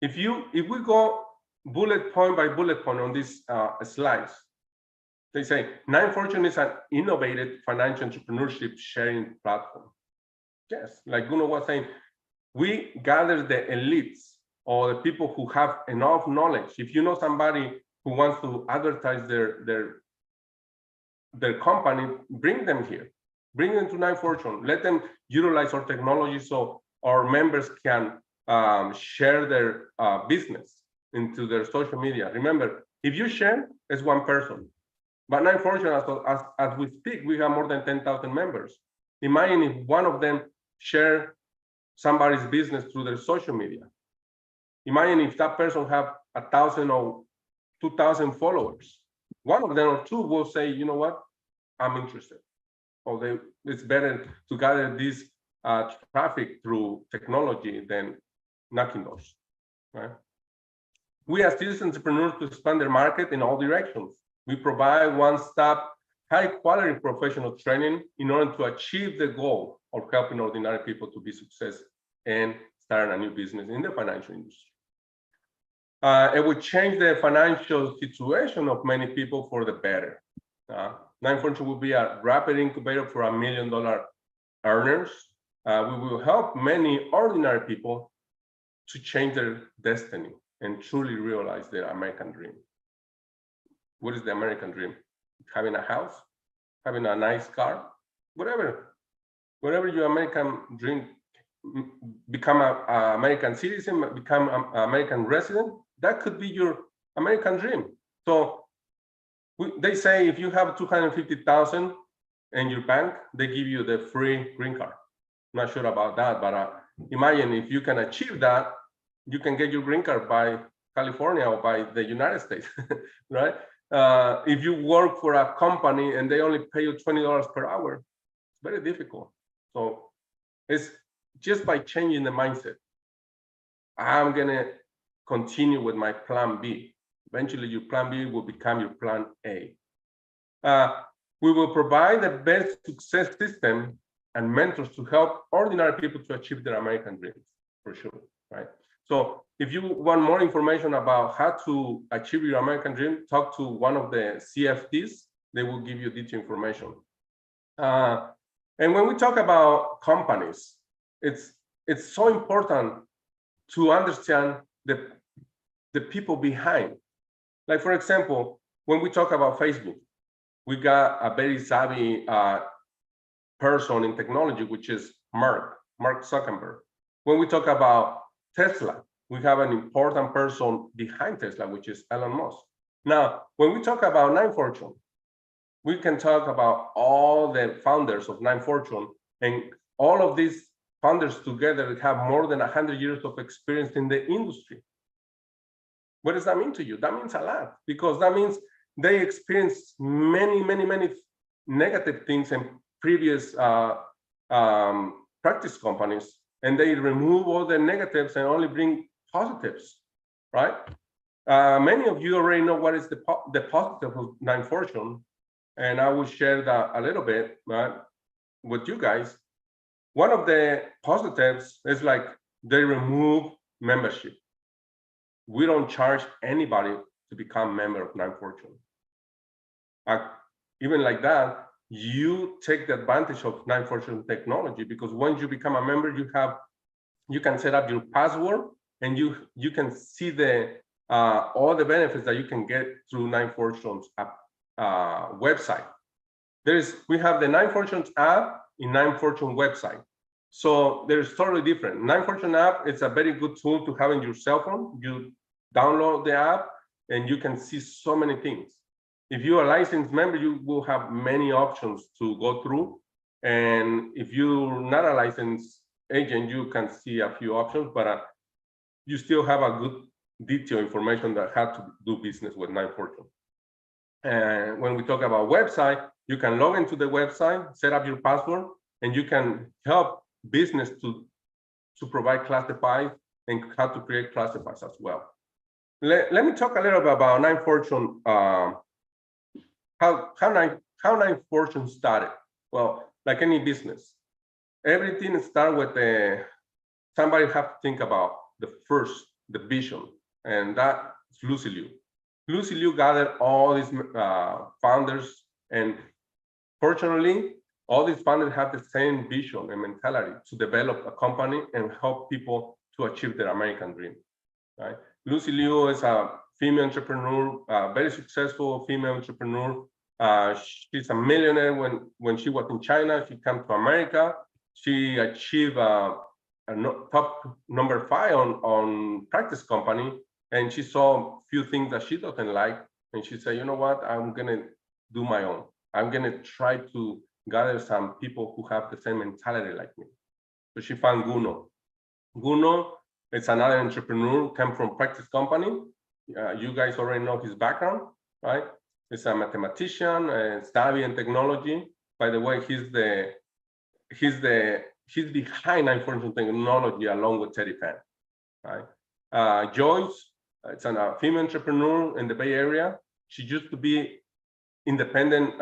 If we go bullet point by bullet point on these slides, they say Nine Fortune is an innovative financial entrepreneurship sharing platform. Yes, like Guno was saying, we gather the elites or the people who have enough knowledge. If you know somebody who wants to advertise their company, bring them here. Bring them to Nine Fortune. Let them utilize our technology so our members can share their business into their social media. Remember, if you share, it's one person. But Nine Fortune, as we speak, we have more than 10,000 members. Imagine if one of them share somebody's business through their social media. Imagine if that person have 1,000 or 2,000 followers. One of them or two will say, you know what, I'm interested. Or it's better to gather this traffic through technology than knocking doors, right? We assist entrepreneurs to expand their market in all directions. We provide one-stop, high-quality professional training in order to achieve the goal of helping ordinary people to be successful and start a new business in the financial industry. It would change the financial situation of many people for the better. Nine Fortune will be a rapid incubator for $1 million earners. We will help many ordinary people to change their destiny and truly realize their American dream. What is the American dream? Having a house, having a nice car, whatever your American dream, become an American citizen, become an American resident, that could be your American dream. So they say if you have 250,000 in your bank, they give you the free green card. Not sure about that, but imagine if you can achieve that, you can get your green card by California or by the United States, right? If you work for a company and they only pay you $20 per hour, it's very difficult. So it's just by changing the mindset. I'm gonna continue with my plan B. Eventually your plan B will become your plan A. We will provide the best success system and mentors to help ordinary people to achieve their American dreams, for sure, right? So if you want more information about how to achieve your American dream, talk to one of the CFTs. They will give you detailed information. And when we talk about companies, it's so important to understand the people behind. Like, for example, when we talk about Facebook, we got a very savvy person in technology, which is Mark Zuckerberg. When we talk about Tesla, we have an important person behind Tesla, which is Elon Musk. Now, when we talk about Nine Fortune, we can talk about all the founders of Nine Fortune, and all of these founders together have more than 100 years of experience in the industry. What does that mean to you? That means a lot, because that means they experienced many negative things in previous practice companies, and they remove all the negatives and only bring positives, right? Many of you already know what is the positive of Nine Fortune, and I will share that a little bit with you guys. One of the positives is like they remove membership. We don't charge anybody to become a member of Nine Fortune. Even like that, you take the advantage of Nine Fortune technology, because once you become a member, you can set up your password, and you can see all the benefits that you can get through Nine Fortune's website. We have the Nine Fortunes app in Nine Fortune website. So there's totally different. Nine Fortune app, it's a very good tool to have in your cell phone. You download the app and you can see so many things. If you're a licensed member, you will have many options to go through. And if you're not a licensed agent, you can see a few options, but you still have a good detailed information that how to do business with Nine Fortune. And when we talk about website, you can log into the website, set up your password, and you can help business to provide classifieds and how to create classifieds as well. Let me talk a little bit about Nine Fortune, how Nine Fortune started. Well, like any business, everything starts with somebody have to think about the vision, and that's Lucy Liu. Lucy Liu gathered all these founders, and fortunately, all these founders have the same vision and mentality to develop a company and help people to achieve their American dream, right? Lucy Liu is a female entrepreneur, very successful female entrepreneur. She's a millionaire. When she was in China, she came to America. She achieved top number 5 on practice company, and she saw a few things that she doesn't like, and she said, you know what, I'm gonna do my own. I'm gonna try to gather some people who have the same mentality like me. So she found Guno. Guno is another entrepreneur, came from practice company. You guys already know his background, right? He's a mathematician, savvy in technology. By the way, he's the he's behind Nine Fortune Technology along with Teddy Fan, right? Joyce, it's a female entrepreneur in the Bay Area. She used to be independent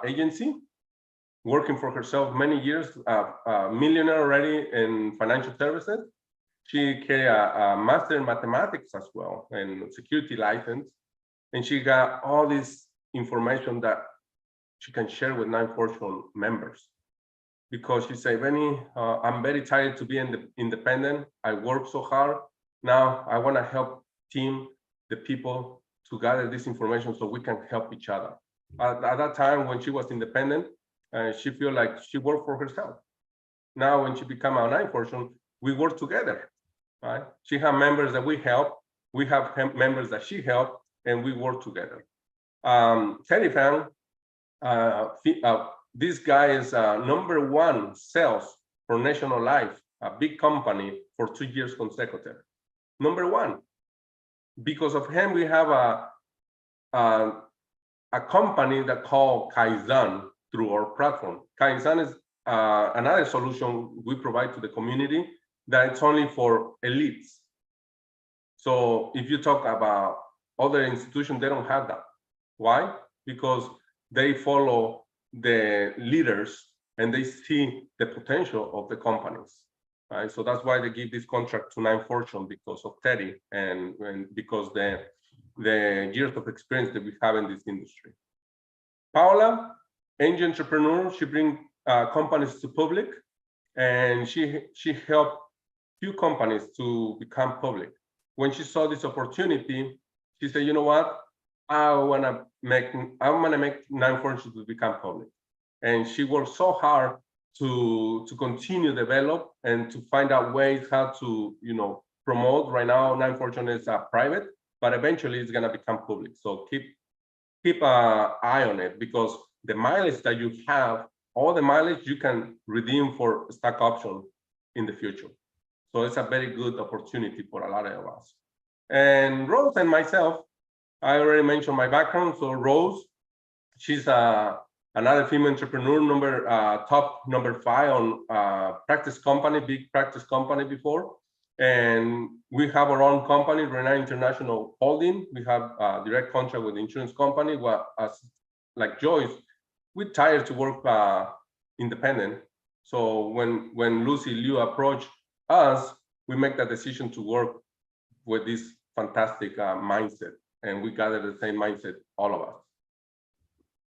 agency, working for herself many years, millionaire already in financial services. She carried a master in mathematics as well and security license. And she got all this information that she can share with Nine Fortune members. Because she said, Benny, I'm very tired to be independent. I work so hard. Now I want to help the people to gather this information so we can help each other. At that time, when she was independent, she feel like she worked for herself. Now, when she become a Nine Fortune, we work together, right? She have members that we help. We have members that she help, and we work together. Teddy Fan, this guy is #1 sales for National Life, a big company, for 2 years consecutive. #1. Because of him, we have a company that called Kaizen through our platform. Kaizen is another solution we provide to the community that it's only for elites. So if you talk about other institutions, they don't have that. Why? Because they follow the leaders and they see the potential of the companies. Right? So that's why they give this contract to Nine Fortune, because of Teddy and because the years of experience that we have in this industry. Paola, angel entrepreneur, she brings companies to public, and she helped few companies to become public. When she saw this opportunity, she said, you know what? I wanna make Nine Fortune to become public. And she worked so hard to continue develop and to find out ways how to, promote. Right now, Nine Fortune is private, but eventually it's gonna become public. So keep an eye on it, because the mileage that you have, all the mileage you can redeem for stock option in the future. So it's a very good opportunity for a lot of us. And Rose and myself, I already mentioned my background. So Rose, she's another female entrepreneur, top number 5 on practice company, big practice company before. And we have our own company, Renai International Holding. We have a direct contract with the insurance company. Like Joyce, we're tired to work independent. So when Lucy Liu approached us, we make that decision to work with this fantastic mindset. And we gather the same mindset, all of us.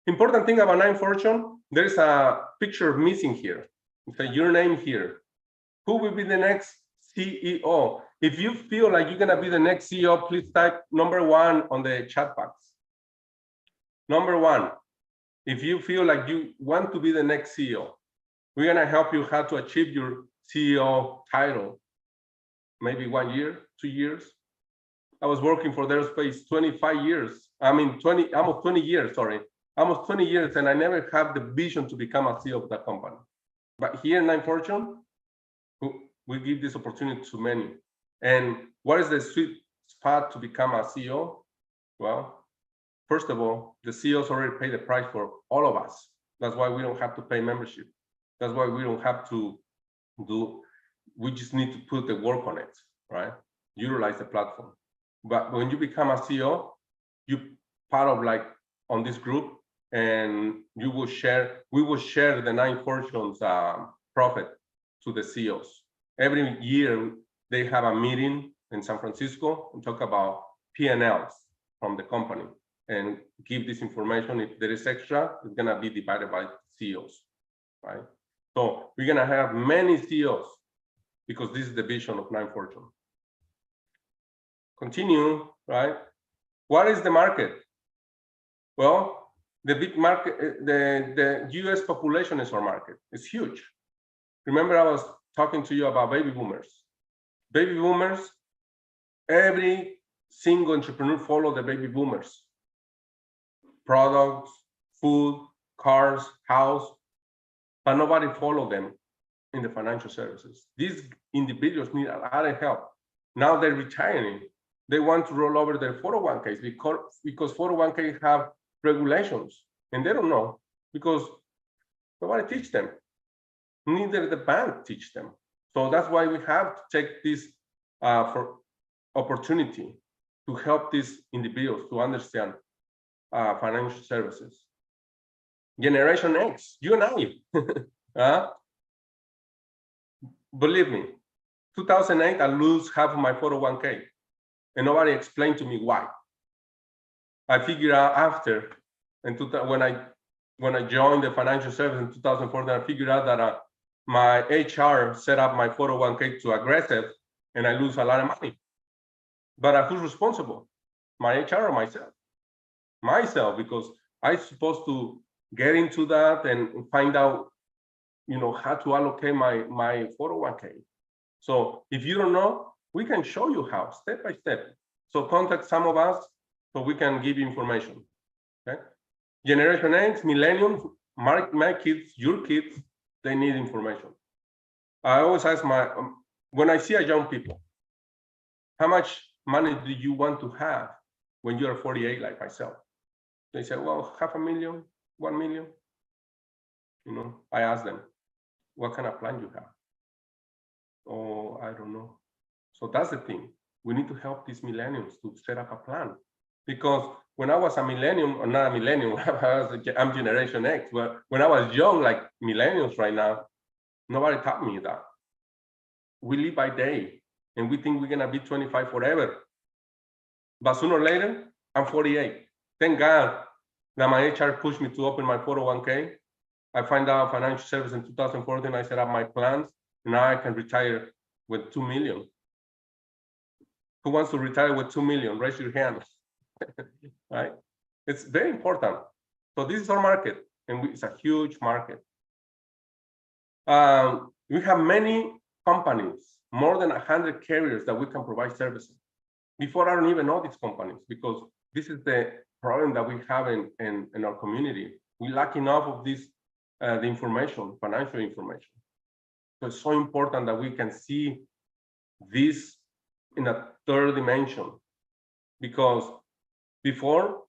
Important thing about Nine Fortune, there's a picture missing here. Okay, your name here. Who will be the next CEO? If you feel like you're gonna be the next CEO, please type #1 on the chat box. #1. If you feel like you want to be the next CEO, we're gonna help you how to achieve your CEO title. Maybe 1 year, 2 years. I was working for aerospace 25 years. Almost 20 years, sorry. Almost 20 years, and I never had the vision to become a CEO of that company. But here in Nine Fortune, we give this opportunity to many. And what is the sweet spot to become a CEO? Well, first of all, the CEOs already pay the price for all of us. That's why we don't have to pay membership. That's why we don't have to we just need to put the work on it, right? Utilize the platform. But when you become a CEO, you're part of on this group, and we will share the Nine Fortunes profit to the CEOs. Every year they have a meeting in San Francisco and talk about P&Ls from the company and give this information. If there is extra, it's gonna be divided by CEOs, right? So we're gonna have many CEOs because this is the vision of Nine Fortune. Continue, right? What is the market? Well, the big market, the US population is our market. It's huge. Remember, I was talking to you about baby boomers. Baby boomers, every single entrepreneur follow the baby boomers. Products, food, cars, house, but nobody follow them in the financial services. These individuals need a lot of help. Now they're retiring. They want to roll over their 401ks because 401ks have regulations, and they don't know because nobody teach them. neither the bank teach them. So that's why we have to take this for opportunity to help these individuals to understand financial services. Generation X, you and I, believe me, 2008, I lose half of my 401k, and nobody explained to me why. I figured out after, and when I joined the financial service in 2014, I figured out that my HR set up my 401k too aggressive, and I lose a lot of money. But who's responsible? My HR or myself? Myself, because I'm supposed to get into that and find out, how to allocate my 401k. So if you don't know, we can show you how, step by step. So contact some of us so we can give you information. Okay. Generation X, Millennium, my kids, your kids, they need information. I always ask when I see a young people, how much money do you want to have when you're 48 like myself? They say, well, $500,000, 1 million. I ask them, what kind of plan you have? Oh, I don't know. So that's the thing. We need to help these millennials to set up a plan. Because when I was a millennium, or not a millennium, I'm Generation X. But when I was young, like millennials right now, nobody taught me that. We live by day, and we think we're gonna be 25 forever. But sooner or later, I'm 48. Thank God that my HR pushed me to open my 401k. I find out financial service in 2014. I set up my plans. Now I can retire with 2 million. Who wants to retire with 2 million? Raise your hand. Right? It's very important. So this is our market, and it's a huge market. We have many companies, more than 100 carriers that we can provide services. Before, I don't even know these companies, because this is the problem that we have in our community. We lack enough of this, the information, financial information. So it's so important that we can see this in a third dimension, because before,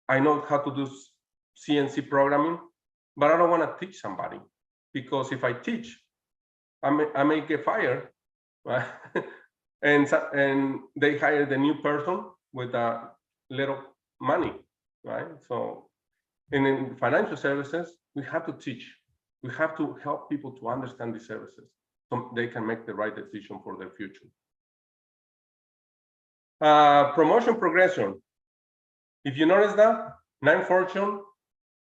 I know how to do CNC programming, but I don't want to teach somebody, because if I teach, I may get fired, right? and they hire the new person with a little money, right? So, and in financial services, we have to teach. We have to help people to understand these services so they can make the right decision for their future. Promotion progression. If you notice that, 9 Fortune,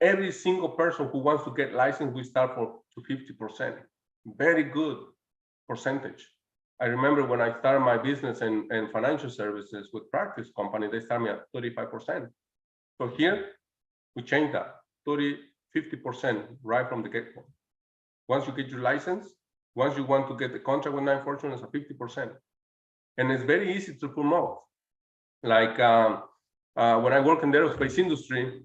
every single person who wants to get licensed, we start to 50%. Very good percentage. I remember when I started my business in financial services with practice company, they started me at 35%. So here, we changed that, 50% right from the get-go. Once you get your license, once you want to get the contract with 9 Fortune, it's a 50%. And it's very easy to promote. Like when I work in the aerospace industry,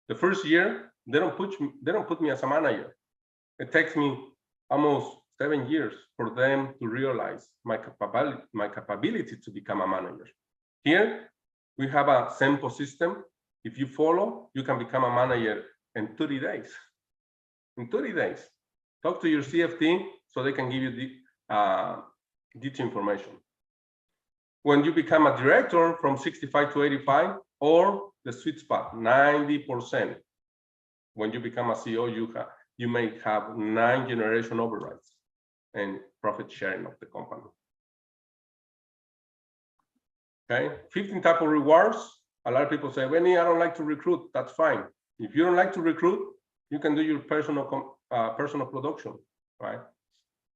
the first year, they don't put me as a manager. It takes me almost 7 years for them to realize my capability to become a manager. Here, we have a simple system. If you follow, you can become a manager in 30 days. In 30 days, talk to your CFT so they can give you the detailed information. When you become a director, from 65 to 85, or the sweet spot, 90%. When you become a CEO, you may have 9 generation overrides and profit sharing of the company. Okay, 15 type of rewards. A lot of people say, Benny, I don't like to recruit. That's fine. If you don't like to recruit, you can do your personal production, right?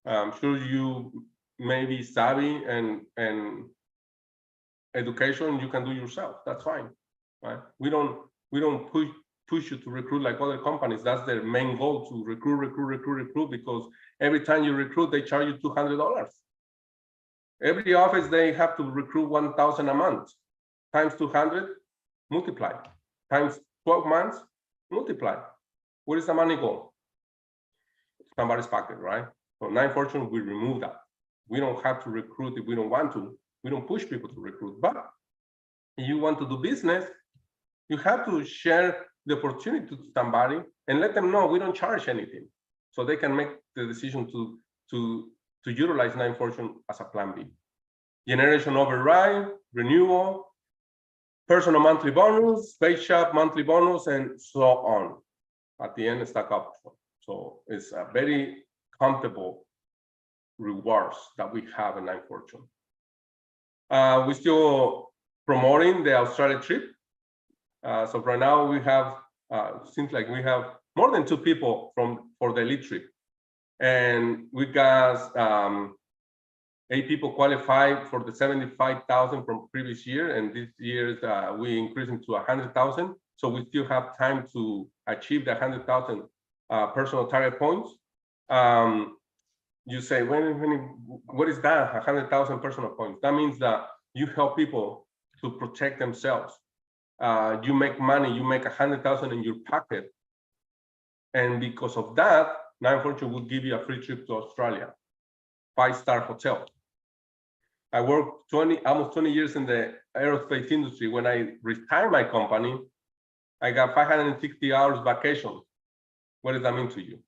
I'm sure you may be savvy and education you can do yourself. That's fine, right? We don't push you to recruit like other companies. That's their main goal, to recruit, because every time you recruit, they charge you $200. Every office, they have to recruit 1,000 a month, times 200, multiply, times 12 months, multiply. Where is the money go? Somebody's pocket, right? So 9 Fortune, we remove that. We don't have to recruit if we don't want to. We don't push people to recruit. But if you want to do business, you have to share the opportunity to somebody and let them know we don't charge anything. so they can make the decision to utilize 9 Fortune as a plan B. Generation override, renewal, personal monthly bonus, base shop monthly bonus, and so on. At the end, stock option. So it's a very comfortable rewards that we have in 9 Fortune. We're still promoting the Australia trip. So right now we have, seems like we have more than 2 people for the elite trip. And we got 8 people qualified for the 75,000 from previous year. And this year we increased it to 100,000. So we still have time to achieve the 100,000 personal target points. You say, what is that? 100,000 personal points. That means that you help people to protect themselves. You make money, you make 100,000 in your pocket. And because of that, 9 Fortune will give you a free trip to Australia, 5-star hotel. I worked almost 20 years in the aerospace industry. When I retired my company, I got 560 hours vacation. What does that mean to you?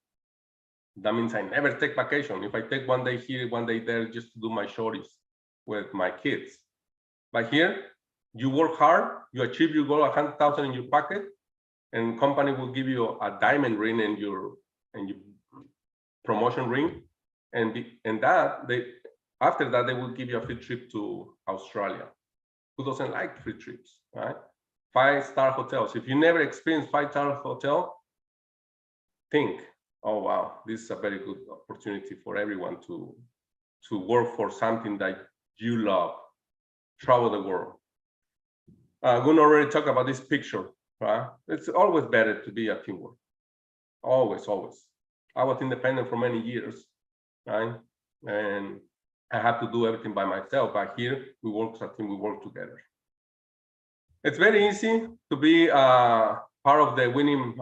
That means I never take vacation. If I take one day here, one day there, just to do my shorties with my kids. But here, you work hard, you achieve your goal, 100,000 in your pocket, and company will give you a diamond ring and your promotion ring, and after that they will give you a free trip to Australia. Who doesn't like free trips, right? 5-star hotels. If you never experienced 5-star hotel, think, oh wow, this is a very good opportunity for everyone to work for something that you love. Travel the world. Gunnar already talked about this picture, right? It's always better to be a teamwork. Always, always. I was independent for many years, right? And I have to do everything by myself. But here we work as a team, we work together. It's very easy to be part of the winning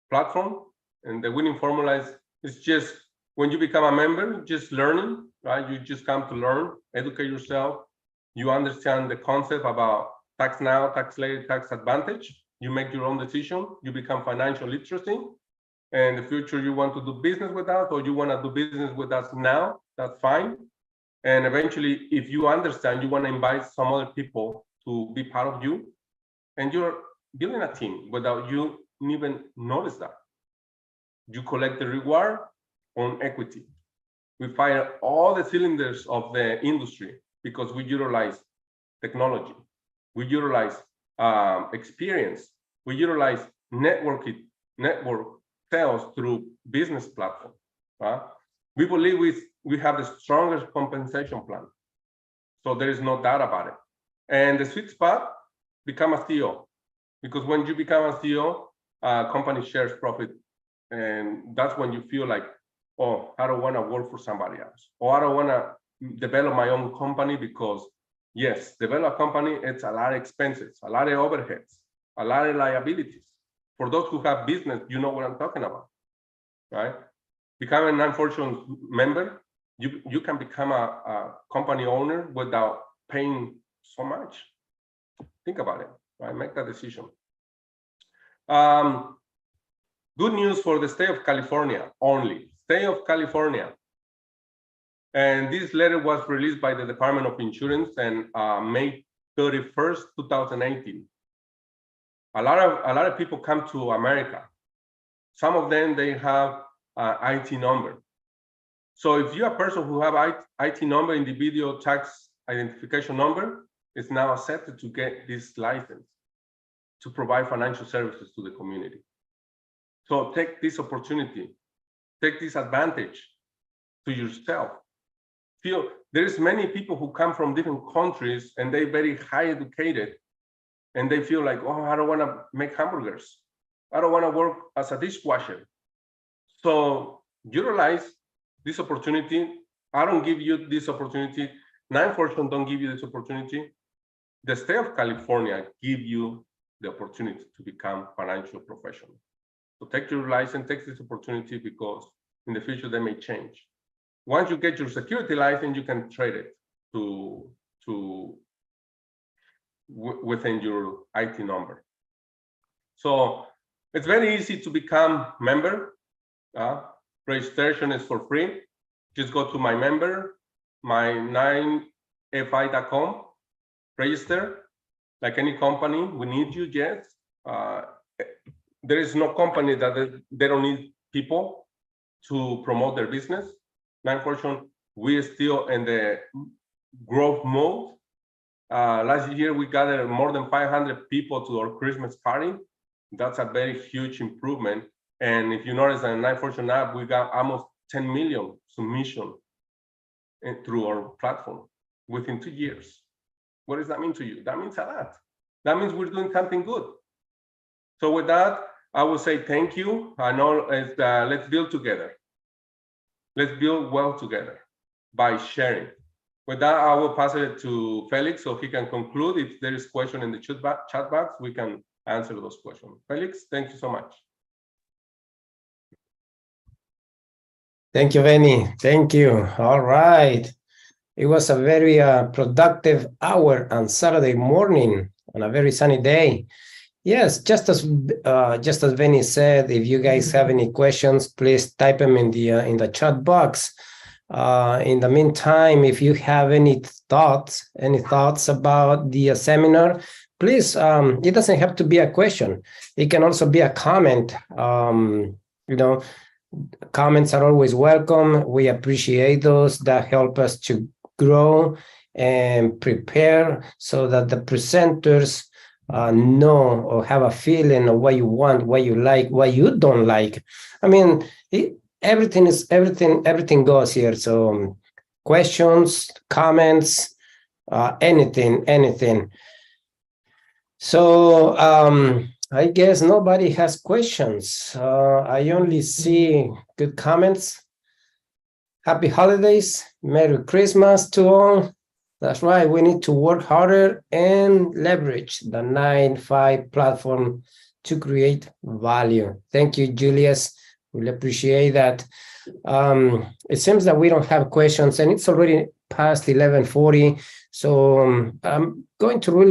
platform. And the winning formula is just when you become a member, just learning, right? You just come to learn, educate yourself. You understand the concept about tax now, tax later, tax advantage. You make your own decision. You become financial literacy. And in the future, you want to do business with us, or you want to do business with us now, that's fine. And eventually, if you understand, you want to invite some other people to be part of you, and you're building a team without you even notice that. You collect the reward on equity. We fire all the cylinders of the industry because we utilize technology. We utilize experience. We utilize network sales through business platform. We believe we have the strongest compensation plan. So there is no doubt about it. And the sweet spot, become a CEO. Because when you become a CEO, company shares profit. And that's when you feel like, oh, I don't want to work for somebody else. Or I don't want to develop my own company because, yes, develop a company, it's a lot of expenses, a lot of overheads, a lot of liabilities. For those who have business, you know what I'm talking about, right? Becoming a 9 Fortune member, you can become a company owner without paying so much. Think about it, right? Make that decision. Good news for the state of California only. State of California. And this letter was released by the Department of Insurance on May 31st, 2018. A lot of people come to America. Some of them, they have IT number. So if you're a person who have IT number, individual tax identification number, it's now accepted to get this license to provide financial services to the community. So take this opportunity, take this advantage to yourself. There's many people who come from different countries and they're very high educated and they feel like, oh, I don't want to make hamburgers. I don't want to work as a dishwasher. So utilize this opportunity. I don't give you this opportunity. 9 Fortune don't give you this opportunity. The state of California give you the opportunity to become financial professional. So take your license, take this opportunity because in the future they may change. Once you get your security license, you can trade it within your IT number. So it's very easy to become member. Registration is for free. Just go to my member, my9fi.com, register. Like any company, we need you, yes. There is no company that they don't need people to promote their business. Unfortunately, we are still in the growth mode. Last year, we gathered more than 500 people to our Christmas party. That's a very huge improvement. And if you notice on 9Fortune app, we got almost 10 million submissions through our platform within 2 years. What does that mean to you? That means a lot. That means we're doing something good. So with that, I will say thank you. I know let's build together. Let's build well together by sharing. With that, I will pass it to Felix so he can conclude. If there is question in the chat box, we can answer those questions. Felix, thank you so much. Thank you, Benny. Thank you. All right. It was a very productive hour on Saturday morning on a very sunny day. Yes, just as Benny said, if you guys have any questions, please type them in the chat box. In the meantime, if you have any thoughts about the seminar, please, it doesn't have to be a question. It can also be a comment. Comments are always welcome. We appreciate those that help us to grow and prepare so that the presenters know or have a feeling of what you want, what you like, what you don't like. I mean, everything goes here. So questions, comments, anything. So I guess nobody has questions. I only see good comments. Happy holidays. Merry Christmas to all. That's right. We need to work harder and leverage the 9-5 platform to create value. Thank you, Julius. Really appreciate that. It seems that we don't have questions, and it's already past 11:40. So I'm going to really